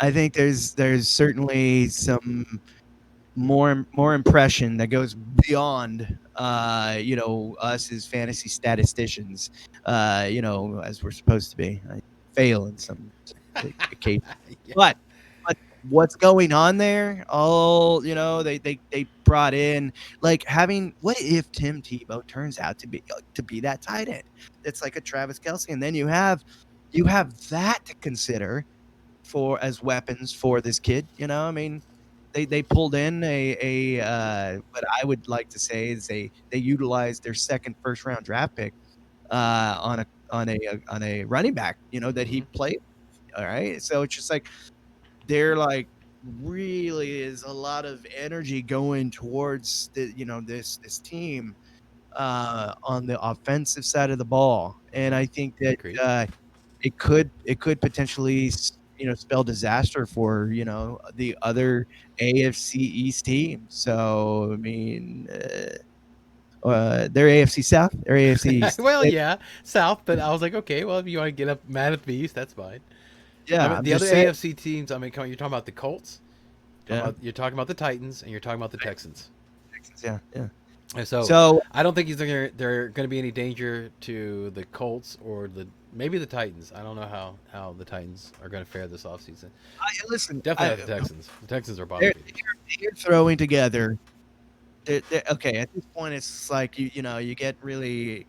[SPEAKER 2] I think there's certainly some more impression that goes beyond us as fantasy statisticians, as we're supposed to be. I fail in some cases.
[SPEAKER 1] Yeah.
[SPEAKER 2] But what's going on there? They brought in, like, what if Tim Tebow turns out to be that tight end that's like a Travis Kelce, and then you have that to consider as weapons for this kid. I mean, they pulled in what I would like to say is they utilized their second first round draft pick on a running back, that he played. All right, so it's just like they're like, really is a lot of energy going towards this team on the offensive side of the ball, and I think that it could potentially spell disaster for the other AFC East team. So I mean, they're AFC South, they're AFC East.
[SPEAKER 1] Well, yeah, South, but I was like, okay, well, if you want to get up mad at the East, that's fine.
[SPEAKER 2] Yeah,
[SPEAKER 1] I mean, the other AFC teams, I mean, come on, you're talking about the Colts, you're talking about the Titans, and you're talking about the Texans.
[SPEAKER 2] Yeah.
[SPEAKER 1] And so I don't think they're going to be any danger to the Colts or maybe the Titans. I don't know how the Titans are going to fare this offseason.
[SPEAKER 2] Listen,
[SPEAKER 1] Definitely the Texans. The Texans are bottom feeding.
[SPEAKER 2] They're throwing together. Okay, at this point, it's like you get really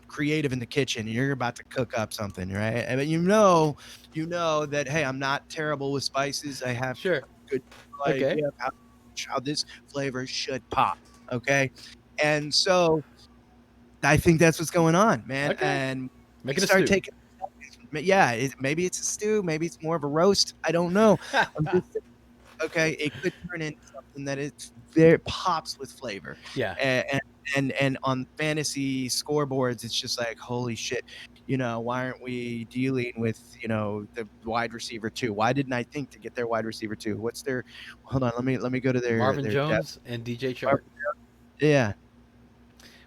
[SPEAKER 2] creative in the kitchen. And you're about to cook up something, right? I mean, you know that, hey, I'm not terrible with spices. I have good idea of how this flavor should pop. Okay, and so I think that's what's going on, man.
[SPEAKER 1] Okay.
[SPEAKER 2] And
[SPEAKER 1] Make it a
[SPEAKER 2] start
[SPEAKER 1] stew.
[SPEAKER 2] taking. Yeah, maybe it's a stew. Maybe it's more of a roast. I don't know. Okay, it could turn into something that pops with flavor.
[SPEAKER 1] Yeah.
[SPEAKER 2] And on fantasy scoreboards, it's just like, holy shit, why aren't we dealing with the wide receiver 2? Why didn't I think to get their wide receiver 2? What's their? Hold on, let me go to their
[SPEAKER 1] Marvin
[SPEAKER 2] their
[SPEAKER 1] Jones
[SPEAKER 2] depth.
[SPEAKER 1] and DJ Chark.
[SPEAKER 2] Yeah.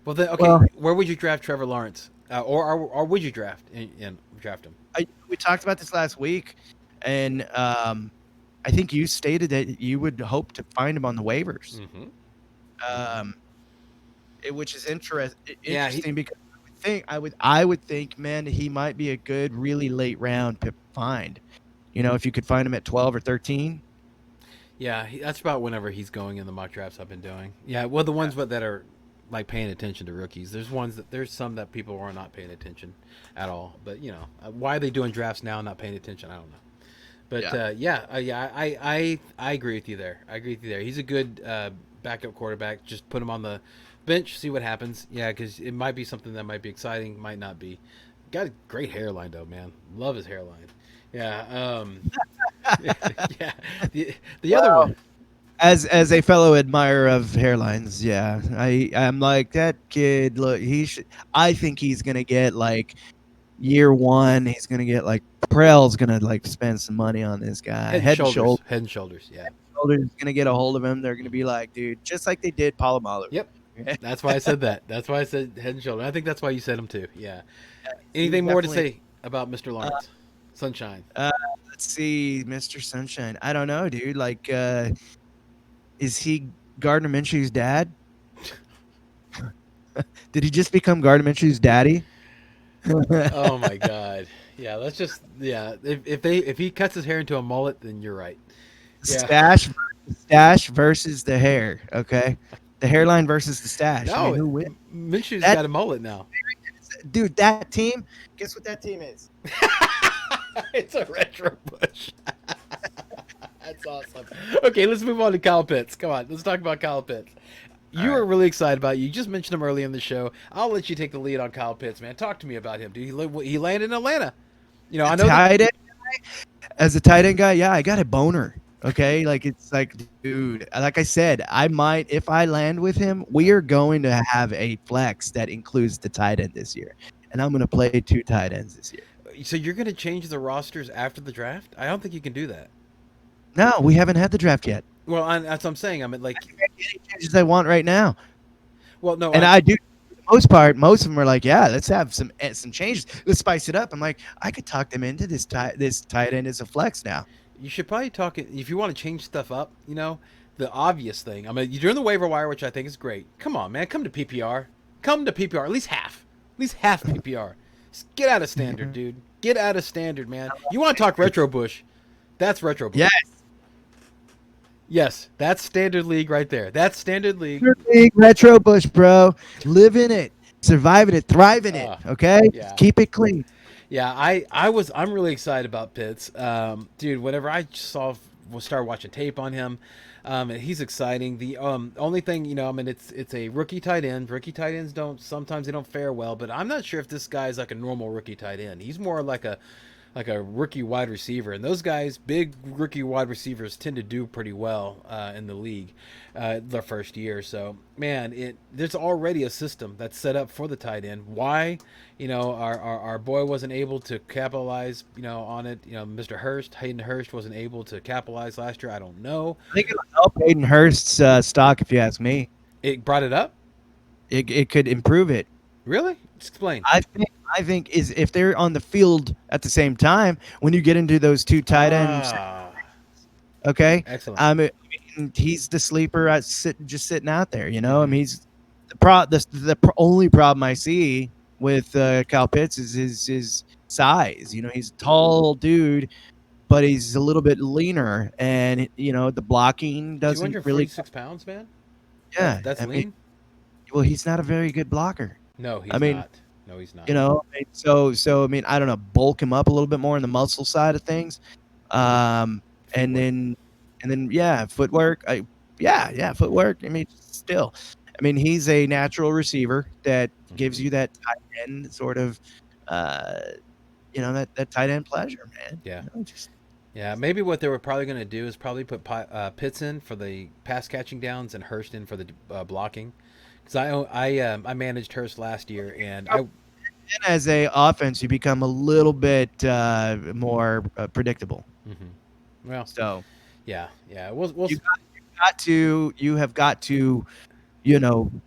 [SPEAKER 1] Well, then, okay. Where would you draft Trevor Lawrence, or would you draft him?
[SPEAKER 2] We talked about this last week, and I think you stated that you would hope to find him on the waivers,
[SPEAKER 1] Mm-hmm.
[SPEAKER 2] which is
[SPEAKER 1] Yeah,
[SPEAKER 2] interesting because I would think, man, he might be a good, really late round find. If you could find him at 12 or 13.
[SPEAKER 1] yeah, that's about whenever he's going in the mock drafts I've been doing. Yeah, well, the ones that are like paying attention to rookies. There's some that people are not paying attention at all. But why are they doing drafts now and not paying attention? I don't know. But I agree with you there. He's a good backup quarterback. Just put him on the bench, see what happens. Yeah, because it might be something that might be exciting, might not be. Got a great hairline though, man. Love his hairline. Yeah. Yeah. The other one.
[SPEAKER 2] As a fellow admirer of hairlines, yeah, I'm like that kid. Look, I think he's gonna get like year one. He's gonna get like Prell's gonna like spend some money on this guy.
[SPEAKER 1] Head and shoulders. Head and shoulders. Yeah.
[SPEAKER 2] Shoulders gonna get a hold of him. They're gonna be like, dude, just like they did Palomalu.
[SPEAKER 1] Yep. That's why I said that. That's why I said head and shoulders. I think that's why you said him too. Yeah. Anything more to say about Mr. Lawrence? Sunshine.
[SPEAKER 2] Let's see, Mr. Sunshine. I don't know, dude. Like, is he Gardner Minshew's dad? Did he just become Gardner Minshew's daddy?
[SPEAKER 1] Oh my god. Yeah, let's just if he cuts his hair into a mullet, then you're right. Yeah.
[SPEAKER 2] Stash versus the hair. Okay, the hairline versus the stash.
[SPEAKER 1] No,
[SPEAKER 2] who wins?
[SPEAKER 1] Minshew's got a mullet now.
[SPEAKER 2] Dude, that team. Guess what that team is?
[SPEAKER 1] It's a retro bush. That's awesome. Okay, let's move on to Kyle Pitts. Come on, let's talk about Kyle Pitts. You were really excited about it. You just mentioned him early in the show. I'll let you take the lead on Kyle Pitts, man. Talk to me about him, dude. He landed in Atlanta. I know.
[SPEAKER 2] As a tight end guy, yeah, I got a boner. Okay, like it's like, dude, like I said, I might if I land with him, we are going to have a flex that includes the tight end this year, and I'm going to play 2 tight ends this year.
[SPEAKER 1] So you're going to change the rosters after the draft? I don't think you can do that.
[SPEAKER 2] No, we haven't had the draft yet.
[SPEAKER 1] Well, that's what I'm saying. I mean, like,
[SPEAKER 2] any changes I want right now.
[SPEAKER 1] Well, no,
[SPEAKER 2] and I do. For the most part, most of them are like, yeah, let's have some changes. Let's spice it up. I'm like, I could talk them into this tight end as a flex now.
[SPEAKER 1] You should probably talk it if you want to change stuff up. The obvious thing. I mean, you're doing the waiver wire, which I think is great. Come on, man, come to PPR. Come to PPR. At least half PPR. Just get out of standard, dude. Get out of standard, man. You want to talk retro bush? That's retro bush. Yes, that's standard league right there. That's standard league.
[SPEAKER 2] Retro bush, bro. Living it, surviving it, thriving it. Okay, keep it clean.
[SPEAKER 1] Yeah, I'm really excited about Pitts, dude. Whenever I started watching tape on him, he's exciting. The only thing, I mean, it's a rookie tight end. Rookie tight ends sometimes they don't fare well, but I'm not sure if this guy's like a normal rookie tight end. He's more like a rookie wide receiver, and those guys, big rookie wide receivers, tend to do pretty well in the league their first year. So, man, there's already a system that's set up for the tight end. Why, our boy wasn't able to capitalize, on it. Mr. Hayden Hurst wasn't able to capitalize last year. I don't know.
[SPEAKER 2] I think it'll help Hayden Hurst's stock, if you ask me.
[SPEAKER 1] It brought it up.
[SPEAKER 2] It could improve it.
[SPEAKER 1] Really? Explain.
[SPEAKER 2] I think is if they're on the field at the same time when you get into those 2 tight ends. Okay.
[SPEAKER 1] Excellent.
[SPEAKER 2] I mean, he's the sleeper just sitting out there. I mean, he's the only problem I see with Kyle Pitts is his size. He's a tall dude, but he's a little bit leaner, and the blocking doesn't really.
[SPEAKER 1] 246 pounds, man.
[SPEAKER 2] Yeah,
[SPEAKER 1] that's lean.
[SPEAKER 2] Well, he's not a very good blocker.
[SPEAKER 1] No, he's not. No, he's not.
[SPEAKER 2] So I mean, I don't know, bulk him up a little bit more on the muscle side of things, and then footwork. Footwork. I mean, still, I mean, he's a natural receiver that gives you that tight end sort of, that tight end pleasure, man.
[SPEAKER 1] Yeah. Yeah, maybe what they were probably going to do is probably put Pitts in for the pass catching downs and Hurst in for the blocking. Because I managed Hurst last year, and
[SPEAKER 2] as a offense, you become a little bit more predictable.
[SPEAKER 1] Well,
[SPEAKER 2] so
[SPEAKER 1] yeah. You have
[SPEAKER 2] got to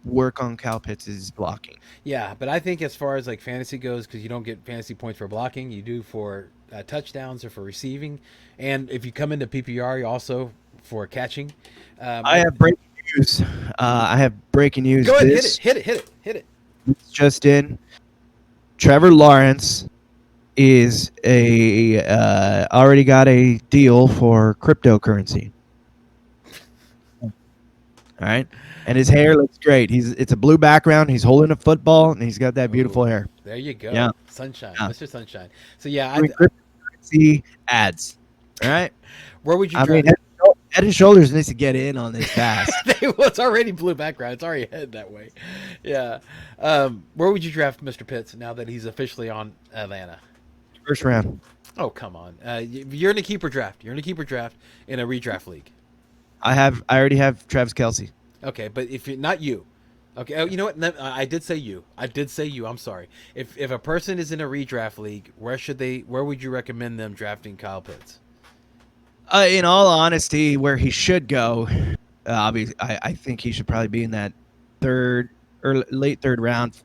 [SPEAKER 2] work on Kyle Pitts' blocking.
[SPEAKER 1] Yeah, but I think as far as like fantasy goes, because you don't get fantasy points for blocking, you do for touchdowns or for receiving, and if you come into PPR, you also for catching.
[SPEAKER 2] I have breaking news.
[SPEAKER 1] Go ahead,
[SPEAKER 2] This
[SPEAKER 1] hit it.
[SPEAKER 2] just in. Trevor Lawrence is already got a deal for cryptocurrency. All right, and his hair looks great. It's a blue background. He's holding a football, and he's got that beautiful
[SPEAKER 1] Ooh,
[SPEAKER 2] hair.
[SPEAKER 1] there you go.
[SPEAKER 2] Yeah.
[SPEAKER 1] Sunshine,
[SPEAKER 2] Yeah.
[SPEAKER 1] Mr. Sunshine. So yeah,
[SPEAKER 2] Doing cryptocurrency ads. All right.
[SPEAKER 1] where would you
[SPEAKER 2] I mean,
[SPEAKER 1] draft?
[SPEAKER 2] Head and Shoulders needs to get in on this fast.
[SPEAKER 1] It's already blue background. It's already headed that way. Yeah. Where would you draft Mr. Pitts now that he's officially on Atlanta?
[SPEAKER 2] First round.
[SPEAKER 1] Oh, come on. You're in a keeper draft. You're in a keeper draft in a redraft league.
[SPEAKER 2] I already have Travis Kelce.
[SPEAKER 1] Okay, but if you're not you, okay. Oh, you know what? No, I did say you. I'm sorry. If a person is in a redraft league, where would you recommend them drafting Kyle Pitts?
[SPEAKER 2] In all honesty, where he should go, obviously, I think he should probably be in that late third round,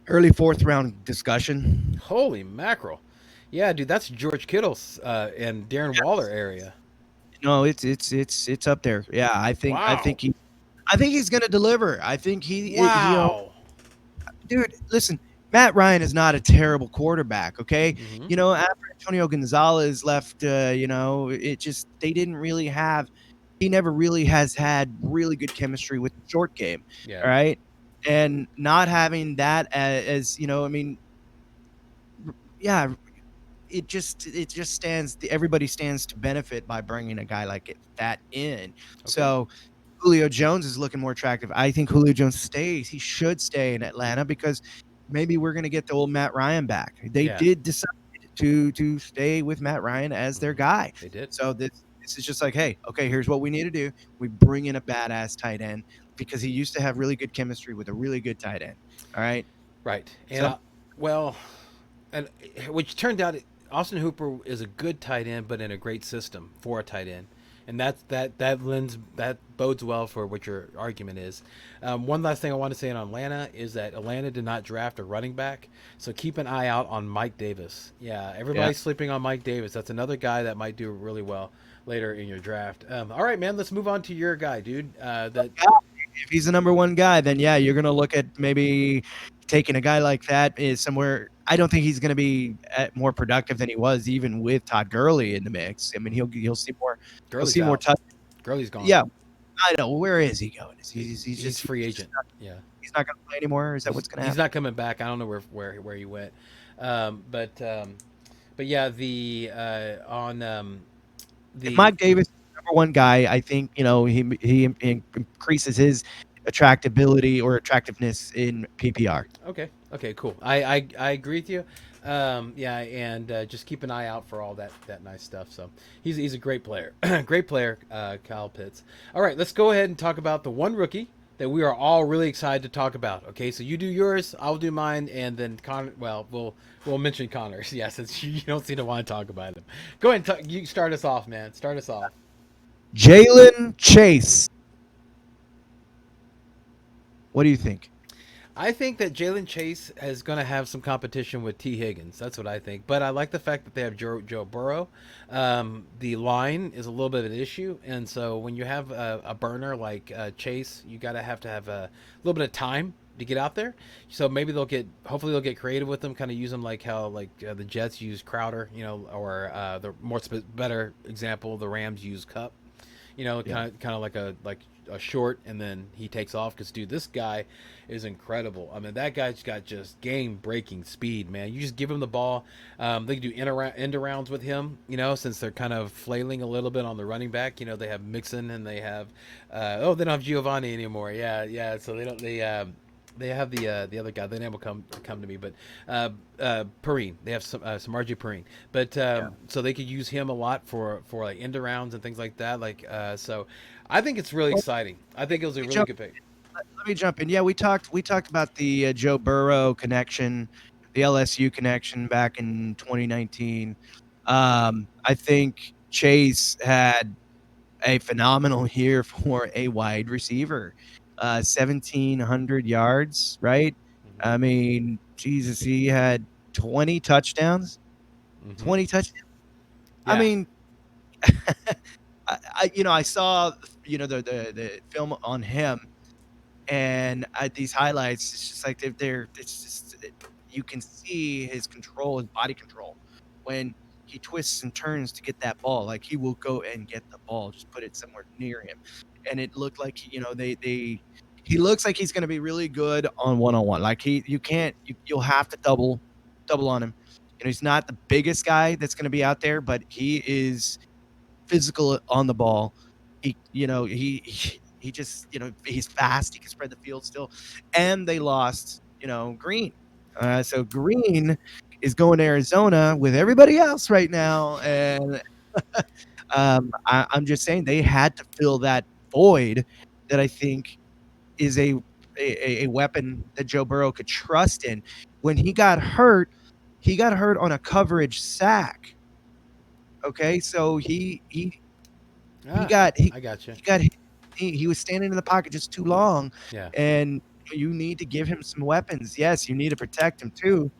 [SPEAKER 2] early fourth round discussion.
[SPEAKER 1] Holy mackerel! Yeah, dude, that's George Kittle's and Darren Waller area.
[SPEAKER 2] No, it's up there. Yeah, I think he's gonna deliver. I think
[SPEAKER 1] Wow.
[SPEAKER 2] Dude, listen, Matt Ryan is not a terrible quarterback, okay?
[SPEAKER 1] Mhm.
[SPEAKER 2] After Antonio Gonzalez left, it just they didn't really have. He never really has had really good chemistry with the short game,
[SPEAKER 1] Yeah.
[SPEAKER 2] all right? And not having that as yeah, it just stands. Everybody stands to benefit by bringing a guy like that in.
[SPEAKER 1] Okay.
[SPEAKER 2] So Julio Jones is looking more attractive. I think Julio Jones stays. He should stay in Atlanta because maybe we're going to get the old Matt Ryan back. They did decide to stay with Matt Ryan as their guy.
[SPEAKER 1] They did.
[SPEAKER 2] So this is just like, hey, okay, here's what we need to do. We bring in a badass tight end because he used to have really good chemistry with a really good tight end. All right.
[SPEAKER 1] Right. And and which turned out Austin Hooper is a good tight end, but in a great system for a tight end. And that bodes well for what your argument is. One last thing I want to say on Atlanta is that Atlanta did not draft a running back, so keep an eye out on Mike Davis. Yeah, everybody's sleeping on Mike Davis. That's another guy that might do really well later in your draft. All right, man, let's move on to your guy, dude.
[SPEAKER 2] If he's the number one guy, then yeah, you're gonna look at maybe taking a guy like that is somewhere. I don't think he's going to be more productive than he was even with Todd Gurley in the mix. I mean, he'll see more.
[SPEAKER 1] Gurley's
[SPEAKER 2] see more touch.
[SPEAKER 1] Gurley's gone.
[SPEAKER 2] Yeah, I know. Where is he going? He's just
[SPEAKER 1] free agent.
[SPEAKER 2] He's not going to play anymore. Is that what's going to happen?
[SPEAKER 1] He's not coming back. I don't know where he went. But yeah,
[SPEAKER 2] if Mike Davis is the number one guy, I think he increases his attractiveness in PPR.
[SPEAKER 1] Okay, cool. I agree with you. And just keep an eye out for all that nice stuff. So he's a great player, Kyle Pitts. All right, let's go ahead and talk about the one rookie that we are all really excited to talk about. Okay, so you do yours, I'll do mine, and then Connor. Well, we'll mention Connor's. Yeah, since you don't seem to want to talk about him. Go ahead and you start us off, man. Start us off.
[SPEAKER 2] JaMarr Chase. What do you think?
[SPEAKER 1] I think that JaMarr Chase is going to have some competition with T. Higgins. That's what I think. But I like the fact that they have Joe Burrow. The line is a little bit of an issue. And so when you have a burner like Chase, you got to have a little bit of time to get out there. So maybe hopefully they'll get creative with them, kind of use them like how the Jets use Crowder, or the better example, the Rams use Cup. Kind of like a short, and then he takes off because, dude, this guy is incredible. I mean, that guy's got just game-breaking speed, man. You just give him the ball. They can do end arounds with him, since they're kind of flailing a little bit on the running back. They have Mixon and they have they don't have Giovanni anymore. Yeah. So they have the other guy. The name will come to me, but Perrine. They have some RJ Perrine, but so they could use him a lot for like end arounds and things like that. So I think it's really exciting. I think it was a really good pick.
[SPEAKER 2] Let me jump in. Yeah, we talked about the Joe Burrow connection, the LSU connection back in 2019. I think Chase had a phenomenal year for a wide receiver. 1,700 yards, right?
[SPEAKER 1] Mhm.
[SPEAKER 2] I mean, Jesus, he had 20 touchdowns.
[SPEAKER 1] Mhm.
[SPEAKER 2] 20 touchdowns. I
[SPEAKER 1] Yeah.
[SPEAKER 2] mean, I saw, the film on him, and these highlights. It's just like it's just you can see his control, his body control, when he twists and turns to get that ball. Like, he will go and get the ball, just put it somewhere near him, and it looked like, he looks like he's going to be really good on one-on-one. Like, you'll have to double on him. He's not the biggest guy that's going to be out there, but he is physical on the ball. He just, he's fast. He can spread the field still. And they lost, Green. So Green is going to Arizona with everybody else right now, and I'm just saying they had to fill that void that I think is a weapon that Joe Burrow could trust in. When he got hurt on a coverage sack. Okay, so he
[SPEAKER 1] Ah,
[SPEAKER 2] got
[SPEAKER 1] I got you.
[SPEAKER 2] he got he was standing in the pocket just too long,
[SPEAKER 1] Yeah.
[SPEAKER 2] and you need to give him some weapons. Yes, you need to protect him too,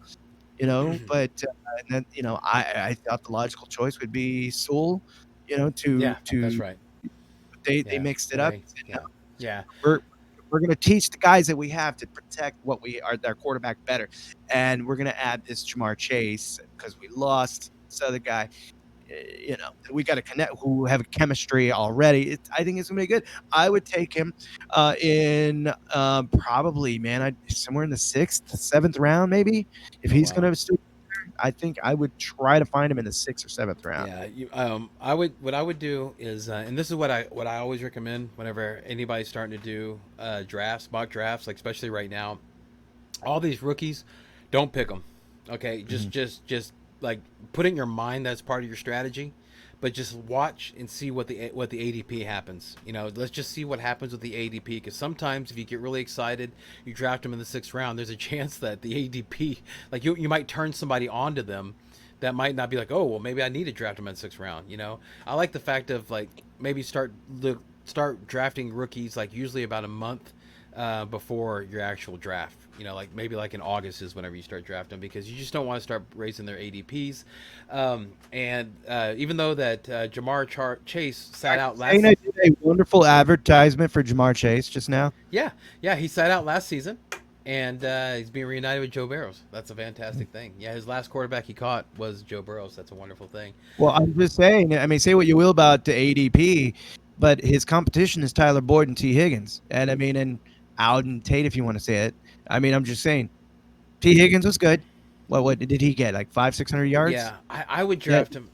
[SPEAKER 2] but and then, I thought the logical choice would be Sewell,
[SPEAKER 1] Yeah, that's
[SPEAKER 2] to
[SPEAKER 1] right.
[SPEAKER 2] they
[SPEAKER 1] Yeah.
[SPEAKER 2] mixed it up
[SPEAKER 1] They.
[SPEAKER 2] and said,
[SPEAKER 1] Yeah.
[SPEAKER 2] no,
[SPEAKER 1] Yeah.
[SPEAKER 2] we're gonna teach the guys that we have to protect what we are, their quarterback, better, and we're gonna add this JaMarr Chase because we lost this other guy. We got to connect who have chemistry already. I think it's gonna be good. I would take him in probably, man, somewhere in the 6th, 7th round, maybe, if
[SPEAKER 1] Oh
[SPEAKER 2] he's
[SPEAKER 1] wow.
[SPEAKER 2] gonna still. I think I would try to find him in the 6th or 7th round.
[SPEAKER 1] Yeah, I would. What I would do is, and this is what I always recommend whenever anybody's starting to do drafts, mock drafts, like especially right now. All these rookies, don't pick them. Okay,
[SPEAKER 2] Mhm.
[SPEAKER 1] just like put it in your mind that's part of your strategy, but just watch and see what the ADP happens. Let's just see what happens with the ADP, because sometimes if you get really excited, you draft them in the 6th round. There's a chance that the ADP, like you might turn somebody onto them that might not be like, oh well, maybe I need to draft them in the 6th round. I like the fact of like maybe start drafting rookies like usually about a month before your actual draft. Like maybe like in August is whenever you start drafting, because you just don't want to start raising their ADPs. And even though that Chase sat out last,
[SPEAKER 2] Dana did a wonderful advertisement for JaMarr Chase just now.
[SPEAKER 1] yeah, he sat out last season, and he's being reunited with Joe Burrows. That's a fantastic thing. Yeah, his last quarterback he caught was Joe Burrows. That's a wonderful thing.
[SPEAKER 2] Well, I'm just saying. I mean, say what you will about the ADP, but his competition is Tyler Boyd and T. Higgins, and I mean, and Alden Tate, if you want to say it. I mean, I'm just saying. T. Higgins was good. What did he get? Like 500-600 yards?
[SPEAKER 1] Yeah, I would
[SPEAKER 2] Yeah,
[SPEAKER 1] draft him.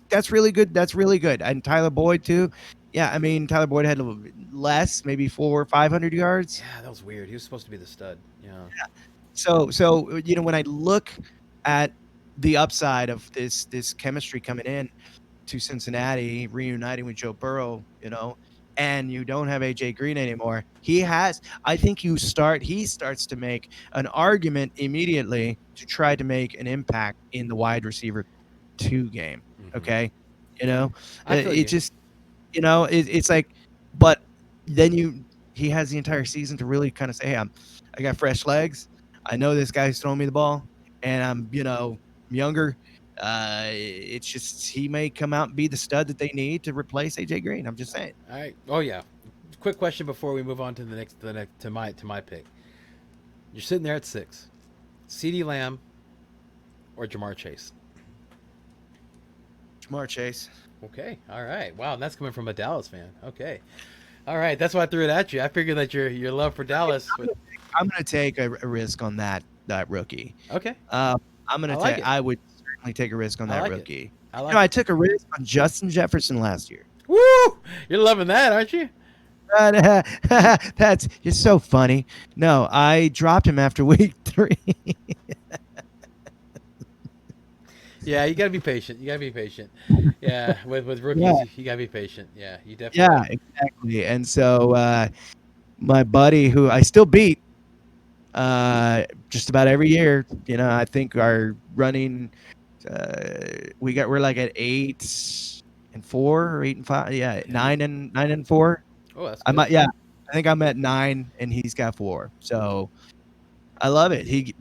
[SPEAKER 2] that's really good. That's really good. And Tyler Boyd too. Yeah, I mean, Tyler Boyd had a little bit less, maybe 400 or 500 yards.
[SPEAKER 1] Yeah, that was weird. He was supposed to be the stud. Yeah.
[SPEAKER 2] So when I look at the upside of this chemistry coming in to Cincinnati, reuniting with Joe Burrow, and you don't have AJ Green anymore. I think he starts to make an argument immediately to try to make an impact in the wide receiver 2 game.
[SPEAKER 1] Hmm.
[SPEAKER 2] Okay. You know,
[SPEAKER 1] I feel
[SPEAKER 2] it
[SPEAKER 1] you.
[SPEAKER 2] just, it's like, but then he has the entire season to really kind of say, hey, I got fresh legs. I know this guy's throwing me the ball, and I'm, younger. It's just he may come out and be the stud that they need to replace AJ Green. I'm just saying.
[SPEAKER 1] All right. Oh yeah. Quick question before we move on to the next to my pick. You're sitting there at 6. CeeDee Lamb or JaMarr Chase.
[SPEAKER 2] JaMarr Chase.
[SPEAKER 1] Okay. All right. Wow. And that's coming from a Dallas fan. Okay. All right. That's why I threw it at you. I figured that your love for Dallas.
[SPEAKER 2] I'm gonna take a risk on that rookie.
[SPEAKER 1] Okay.
[SPEAKER 2] I'm gonna
[SPEAKER 1] I like
[SPEAKER 2] take.
[SPEAKER 1] it.
[SPEAKER 2] I would certainly take a risk on
[SPEAKER 1] I
[SPEAKER 2] that
[SPEAKER 1] like it.
[SPEAKER 2] rookie.
[SPEAKER 1] I like
[SPEAKER 2] I
[SPEAKER 1] it.
[SPEAKER 2] took a risk on Justin Jefferson last year.
[SPEAKER 1] Woo! You're loving that, aren't you?
[SPEAKER 2] That's just so funny. No, I dropped him after week 3.
[SPEAKER 1] Yeah, you gotta be patient. You gotta be patient. Yeah, with rookies,
[SPEAKER 2] Yeah.
[SPEAKER 1] you gotta be patient. Yeah, you
[SPEAKER 2] Yeah,
[SPEAKER 1] definitely.
[SPEAKER 2] exactly. And so my buddy, who I still beat just about every year, I think our running, we're like at 8-4 or 8-5. Yeah,
[SPEAKER 1] Yeah,
[SPEAKER 2] 9-4.
[SPEAKER 1] oh, that's
[SPEAKER 2] I
[SPEAKER 1] good.
[SPEAKER 2] might, yeah, I think I'm at 9, and he's got 4. So I love it. He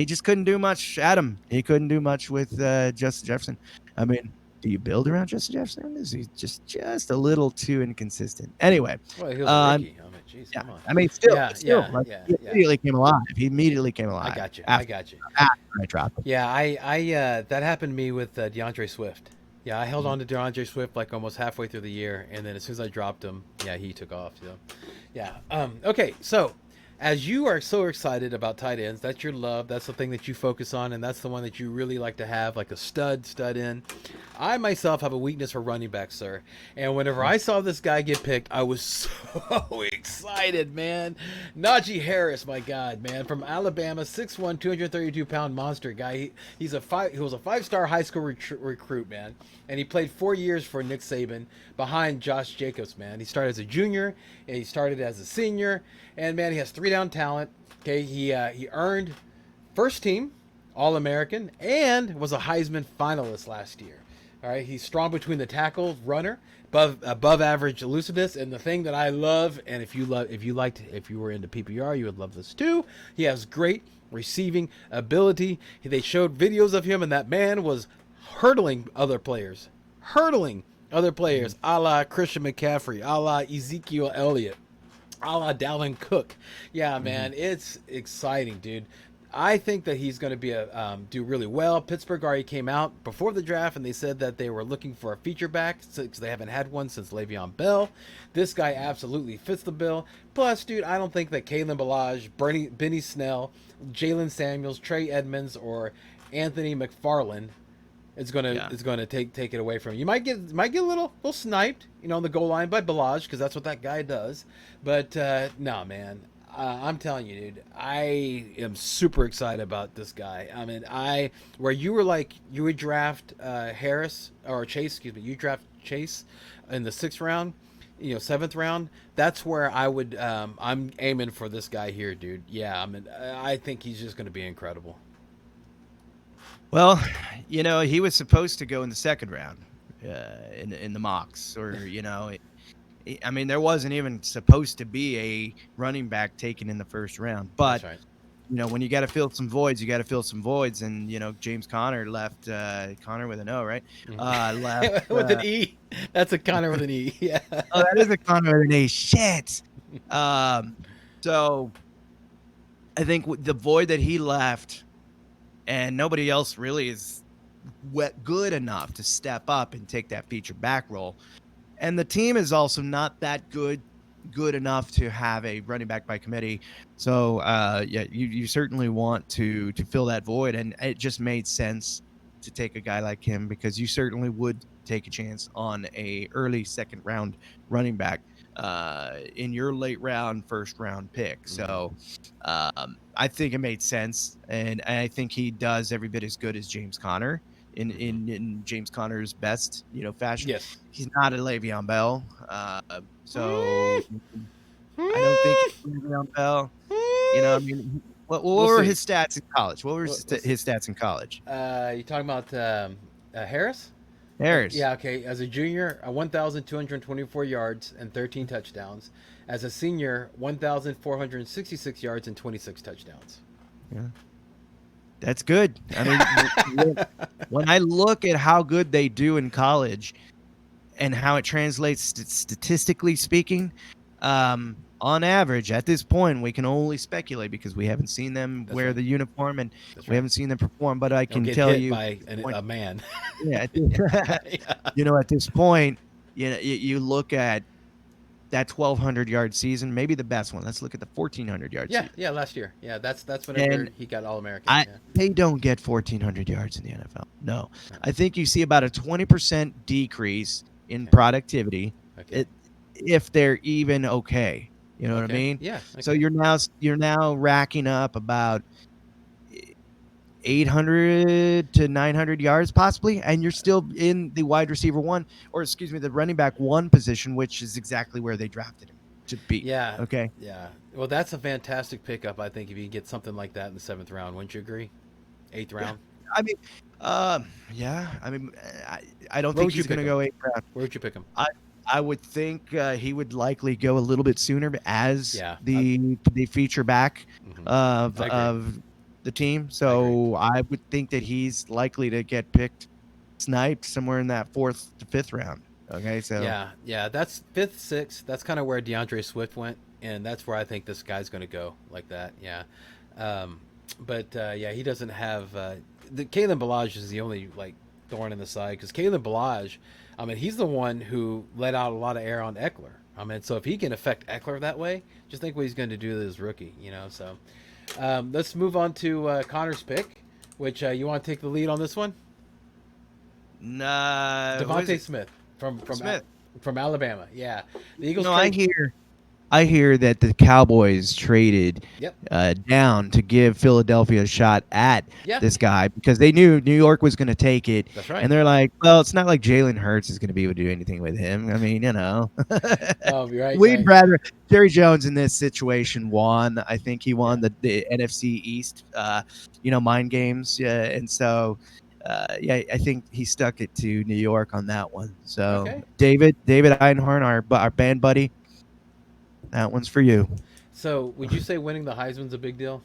[SPEAKER 2] just couldn't do much. Adam, he couldn't do much with Justin Jefferson. I mean, do you build around Justin Jefferson? Is he just a little too inconsistent? Anyway,
[SPEAKER 1] Well, he was a rookie. I mean, jeez,
[SPEAKER 2] yeah.
[SPEAKER 1] come on.
[SPEAKER 2] I mean, still,
[SPEAKER 1] Yeah.
[SPEAKER 2] he immediately came alive. He immediately came alive.
[SPEAKER 1] I got you.
[SPEAKER 2] After I dropped him.
[SPEAKER 1] Yeah, I that happened to me with DeAndre Swift. Yeah, I held on to DeAndre Swift like almost halfway through the year, and then as soon as I dropped him, yeah, he took off. Yeah. Okay, so as you are so excited about tight ends, that's your love. That's the thing that you focus on, and that's the one that you really like to have, like a stud in. I myself have a weakness for running backs, sir. And whenever I saw this guy get picked, I was so excited, man. Najee Harris, my God, man, from Alabama, 6'1", 232-pound monster guy. He was a 5-star high school recruit, man. And he played 4 years for Nick Saban behind Josh Jacobs, man. He started as a junior, and he started as a senior. And, man, he has 3-down talent. Okay, he earned first team All-American and was a Heisman finalist last year. All right, he's strong between the tackle, runner, above average elusiveness, and the thing that I love, and if you were into PPR, you would love this too. He has great receiving ability. They showed videos of him, and that man was hurdling other players, a la Christian McCaffrey, a la Ezekiel Elliott, a la Dalvin Cook. Yeah, man, it's exciting, dude. I think that he's going to do really well. Pittsburgh already came out before the draft, and they said that they were looking for a feature back because they haven't had one since Le'Veon Bell. This guy absolutely fits the bill. Plus, dude, I don't think that Kalen Ballage, Benny Snell, Jalen Samuels, Trey Edmonds, or Anthony McFarland is gonna take it away from you. You might get a little sniped, on the goal line by Ballage because that's what that guy does. But no, man. I'm telling you, dude, I am super excited about this guy. I mean, where you were like, you would draft Harris or Chase, you draft Chase in the 6th round, 7th round. That's where I would, I'm aiming for this guy here, dude. Yeah, I mean, I think he's just going to be incredible.
[SPEAKER 2] Well, he was supposed to go in the 2nd round in the mocks, or, I mean, there wasn't even supposed to be a running back taken in the 1st round. But,
[SPEAKER 1] That's right.
[SPEAKER 2] When you got to fill some voids, And, James Conner left, Conner with an O, right? Left
[SPEAKER 1] with an E. That's a Conner with an E. Yeah.
[SPEAKER 2] Oh, that is a Conner with an E. Shit. So I think the void that he left, and nobody else really is good enough to step up and take that feature back role. And the team is also not that good enough to have a running back by committee. So, you certainly want to fill that void. And it just made sense to take a guy like him because you certainly would take a chance on a early 2nd round running back in your late round, 1st round pick. So I think it made sense. And I think he does every bit as good as James Conner. In James Conner's best, fashion.
[SPEAKER 1] Yes.
[SPEAKER 2] He's not a Le'Veon Bell. So I don't think he's Le'Veon Bell. I mean, what were his stats in college? What were his stats in college?
[SPEAKER 1] You talking about Harris?
[SPEAKER 2] Harris.
[SPEAKER 1] Yeah, okay. As a junior, 1,224 yards and 13 touchdowns. As a senior, 1,466 yards and 26 touchdowns.
[SPEAKER 2] Yeah. That's good. I mean, when I look at how good they do in college and how it translates statistically speaking, on average, at this point, we can only speculate because we haven't seen them wear the uniform and we haven't seen them perform. But I can tell you,
[SPEAKER 1] by a man.
[SPEAKER 2] Yeah, at this point, you look at that 1,200-yard season, maybe the best one. Let's look at the 1,400-yard season.
[SPEAKER 1] Yeah, last year. Yeah, that's whenever he got All-American.
[SPEAKER 2] They don't get 1,400 yards in the NFL. No. I think you see about a 20% decrease in productivity if they're even okay. You know what I mean?
[SPEAKER 1] Yeah. Okay.
[SPEAKER 2] So you're now racking up about 800 to 900 yards possibly, and you're still in the wide receiver the running back 1 position, which is exactly where they drafted him to be.
[SPEAKER 1] Yeah.
[SPEAKER 2] Okay.
[SPEAKER 1] Yeah. Well, that's a fantastic pickup, I think, if you get something like that in the 7th round. Wouldn't you agree? 8th round?
[SPEAKER 2] Yeah. I mean, I don't think he's going to go 8th round.
[SPEAKER 1] Where'd you pick him?
[SPEAKER 2] I would think he would likely go a little bit sooner as
[SPEAKER 1] Yeah,
[SPEAKER 2] the feature back
[SPEAKER 1] I agree.
[SPEAKER 2] of the team.
[SPEAKER 1] I agree.
[SPEAKER 2] So I would think that he's likely to get picked, sniped somewhere in that 4th to 5th round. Okay, so
[SPEAKER 1] Yeah, that's 5th, 6th. That's kind of where DeAndre Swift went, and that's where I think this guy's going to go like that. Yeah, but yeah, he doesn't have the Kalen Ballage is the only like thorn in the side because Kalen Ballage, I mean, he's the one who let out a lot of air on Eckler. I mean, so if he can affect Eckler that way, just think what he's going to do to his rookie. So let's move on to Connor's pick, which you want to take the lead on this one?
[SPEAKER 2] nah,
[SPEAKER 1] DeVonta Smith from
[SPEAKER 2] Smith.
[SPEAKER 1] from Alabama. Yeah, the Eagles.
[SPEAKER 2] No, I hear that the Cowboys traded
[SPEAKER 1] Yep.
[SPEAKER 2] down to give Philadelphia a shot at this guy because they knew New York was going to take it.
[SPEAKER 1] That's right.
[SPEAKER 2] And they're like, well, it's not like Jalen Hurts is going to be able to do anything with him. I mean,
[SPEAKER 1] Oh, you're right.
[SPEAKER 2] we'd rather Jerry Jones in this situation won. I think he won the NFC East, mind games. Yeah, and so. I think he stuck it to New York on that one. So
[SPEAKER 1] Okay.
[SPEAKER 2] David Einhorn, our band buddy, that one's for you.
[SPEAKER 1] So, would you say winning the Heisman's a big deal?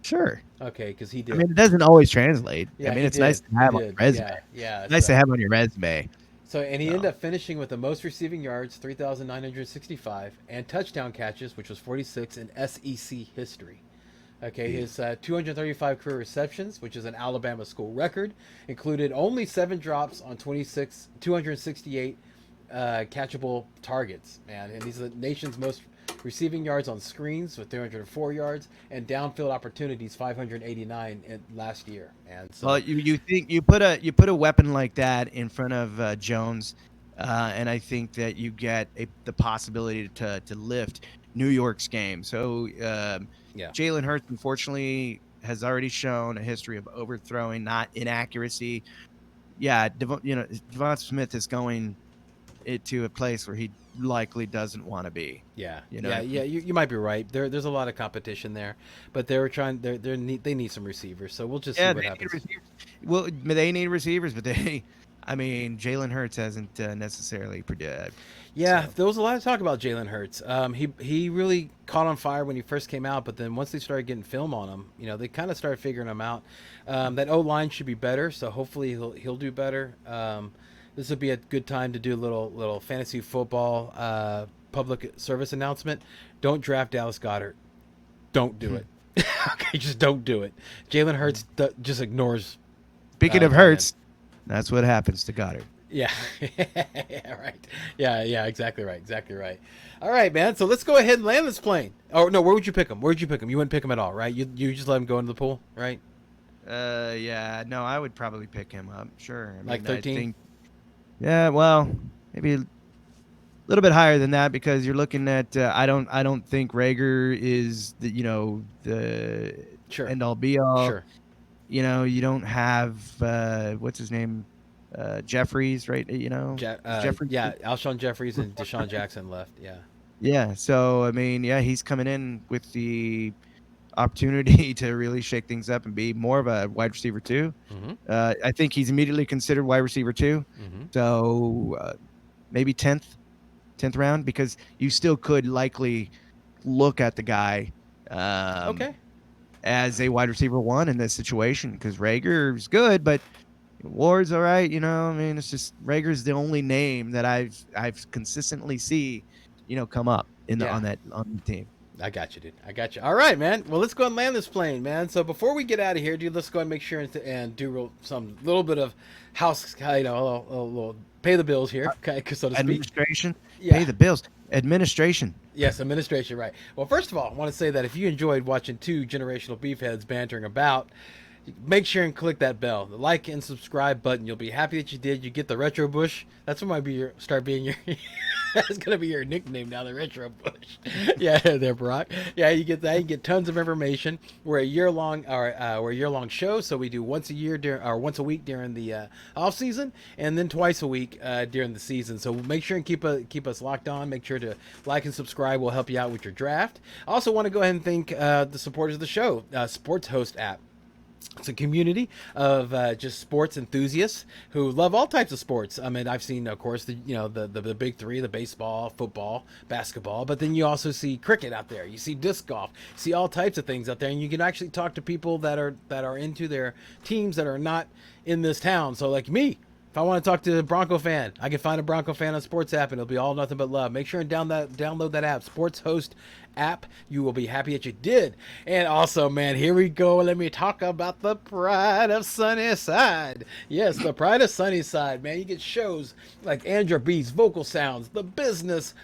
[SPEAKER 2] Sure.
[SPEAKER 1] Okay, because he did.
[SPEAKER 2] I mean, it doesn't always translate.
[SPEAKER 1] Yeah,
[SPEAKER 2] I mean,
[SPEAKER 1] he
[SPEAKER 2] it's
[SPEAKER 1] did.
[SPEAKER 2] nice to have
[SPEAKER 1] He
[SPEAKER 2] on your
[SPEAKER 1] did.
[SPEAKER 2] resume.
[SPEAKER 1] Yeah.
[SPEAKER 2] It's nice to have on your resume.
[SPEAKER 1] So, and he ended up finishing with the most receiving yards, 3,965, and touchdown catches, which was 46 in SEC history. Okay, his 235 career receptions, which is an Alabama school record, included only 7 drops on 268 catchable targets, man. And he's the nation's most receiving yards on screens with 304 yards and downfield opportunities 589 last year. And so,
[SPEAKER 2] well, you think you put a weapon like that in front of Jones, and I think that you get the possibility to lift New York's game. So Jalen Hurts unfortunately has already shown a history of overthrowing, not inaccuracy. Yeah, DeVonta Smith is going to a place where he likely doesn't want to be.
[SPEAKER 1] Yeah,
[SPEAKER 2] yeah.
[SPEAKER 1] You might be right. There's a lot of competition there, but they need some receivers. So we'll just see what happens.
[SPEAKER 2] Well, they need receivers, but Jalen Hurts hasn't necessarily predicted.
[SPEAKER 1] Yeah, there was a lot of talk about Jalen Hurts. He really caught on fire when he first came out, but then once they started getting film on him, they kind of started figuring him out. That O-line should be better, so hopefully he'll do better. This would be a good time to do a little fantasy football public service announcement. Don't draft Dallas Goedert. Don't do it. Okay, just don't do it. Jalen Hurts just ignores.
[SPEAKER 2] Speaking of Hurts, that's what happens to Goddard.
[SPEAKER 1] Yeah. Yeah, right. Yeah, exactly right. All right, man. So let's go ahead and land this plane. Oh, no, where would you pick him? You wouldn't pick him at all, right? You just let him go into the pool, right?
[SPEAKER 2] Yeah. No, I would probably pick him up. Sure.
[SPEAKER 1] Like 13?
[SPEAKER 2] Yeah, well, maybe a little bit higher than that because you're looking at I don't think Rager is the
[SPEAKER 1] Sure.
[SPEAKER 2] end all be all.
[SPEAKER 1] Sure.
[SPEAKER 2] You don't have what's his name? Jeffries, right?
[SPEAKER 1] Jeffries. Yeah, Alshon Jeffries and Deshaun Jackson left. Yeah.
[SPEAKER 2] Yeah. So he's coming in with the opportunity to really shake things up and be more of a wide receiver too.
[SPEAKER 1] Mm-hmm.
[SPEAKER 2] I think he's immediately considered wide receiver too.
[SPEAKER 1] Mm-hmm.
[SPEAKER 2] So maybe 10th round because you still could likely look at the guy as a wide receiver 1 in this situation because Rager's good, but Ward's all right. It's just Rager's the only name that I've consistently see, come up on the team.
[SPEAKER 1] I got you, dude. I got you. All right, man. Well, let's go and land this plane, man. So before we get out of here, dude, let's go and make sure and do some little bit of house, a little pay the bills here, okay, so to speak.
[SPEAKER 2] Administration.
[SPEAKER 1] Yeah.
[SPEAKER 2] Pay the bills. Administration.
[SPEAKER 1] Yes, administration, right. Well, first of all, I want to say that if you enjoyed watching 2 generational beefheads bantering about, make sure and click that bell, the like and subscribe button. You'll be happy that you did. You get the Retro Bush. That's what might be start being your. That's gonna be your nickname now, the Retro Bush. Yeah, there, Brock. Yeah, you get that. You get tons of information. We're a year-long show, so we do once a week during the off season, and then twice a week during the season. So make sure and keep us locked on. Make sure to like and subscribe. We'll help you out with your draft. I also want to go ahead and thank the supporters of the show, Sports Host app. It's a community of just sports enthusiasts who love all types of sports. I mean, I've seen, of course, the big three: the baseball, football, basketball. But then you also see cricket out there. You see disc golf. You see all types of things out there, and you can actually talk to people that are into their teams that are not in this town. So, like me. If I want to talk to a Bronco fan, I can find a Bronco fan on Sports app, and it'll be all nothing but love. Make sure and download that app, Sports Host app. You will be happy that you did. And also, man, here we go. Let me talk about the Pride of Sunnyside. Yes, the Pride of Sunnyside, man. You get shows like Andrew B's Vocal Sounds, the Business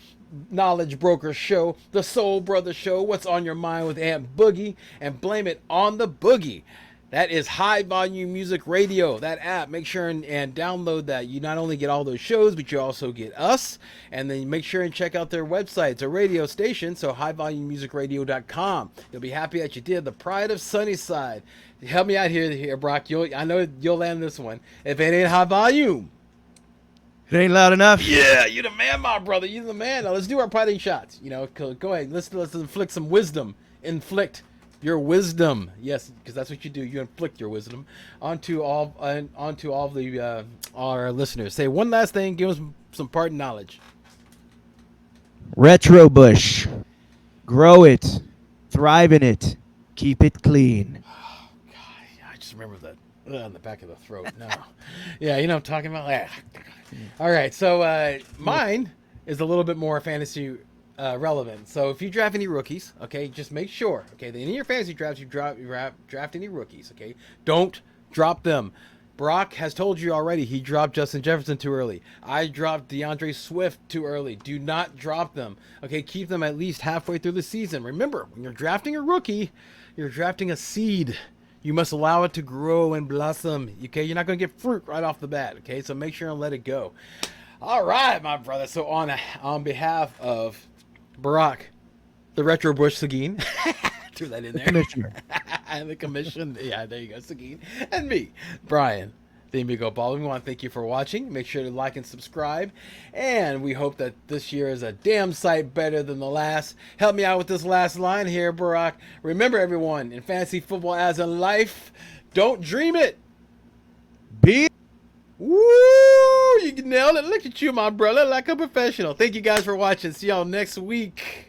[SPEAKER 1] Knowledge Broker Show, the Soul Brother Show, What's on Your Mind with Aunt Boogie, and Blame It on the Boogie. That is High Volume Music Radio, that app. Make sure and download that. You not only get all those shows, but you also get us. And then make sure and check out their website. It's a radio station, so highvolumemusicradio.com. You'll be happy that you did. The Pride of Sunnyside. Help me out here, Brock. I know you'll land this one. If it ain't high volume.
[SPEAKER 2] It ain't loud enough.
[SPEAKER 1] Yeah, you the man, my brother. You the man. Now let's do our parting shots. Go ahead. Let's inflict some wisdom. Inflict your wisdom, yes, because that's what you do. You inflict your wisdom onto all the our listeners. Say one last thing. Give us some parting knowledge.
[SPEAKER 2] Retro bush, grow it, thrive in it, keep it clean.
[SPEAKER 1] Oh, God, I just remember that on the back of the throat. No, yeah, you know what I'm talking about. All right, so mine is a little bit more fantasy relevant. So if you draft any rookies, okay, just make sure, okay, that in your fantasy drafts you draft any rookies, okay, don't drop them. Brock has told you already he dropped Justin Jefferson too early. I dropped DeAndre Swift too early. Do not drop them. Okay, keep them at least halfway through the season. Remember, when you're drafting a rookie, you're drafting a seed. You must allow it to grow and blossom. Okay, you're not going to get fruit right off the bat. Okay, so make sure and let it go. All right, my brother. So on behalf of Barack, the Retro Bush Seguin, threw that in there.
[SPEAKER 2] Commissioner.
[SPEAKER 1] And the commission, yeah, there you go, Seguin. And me, Brian, the Amigo Ball. We want to thank you for watching. Make sure to like and subscribe. And we hope that this year is a damn sight better than the last. Help me out with this last line here, Barack. Remember, everyone, in fantasy football as in life, don't dream it.
[SPEAKER 2] Be
[SPEAKER 1] Woo! You nailed it. Look at you, my brother, like a professional. Thank you guys for watching. See y'all next week.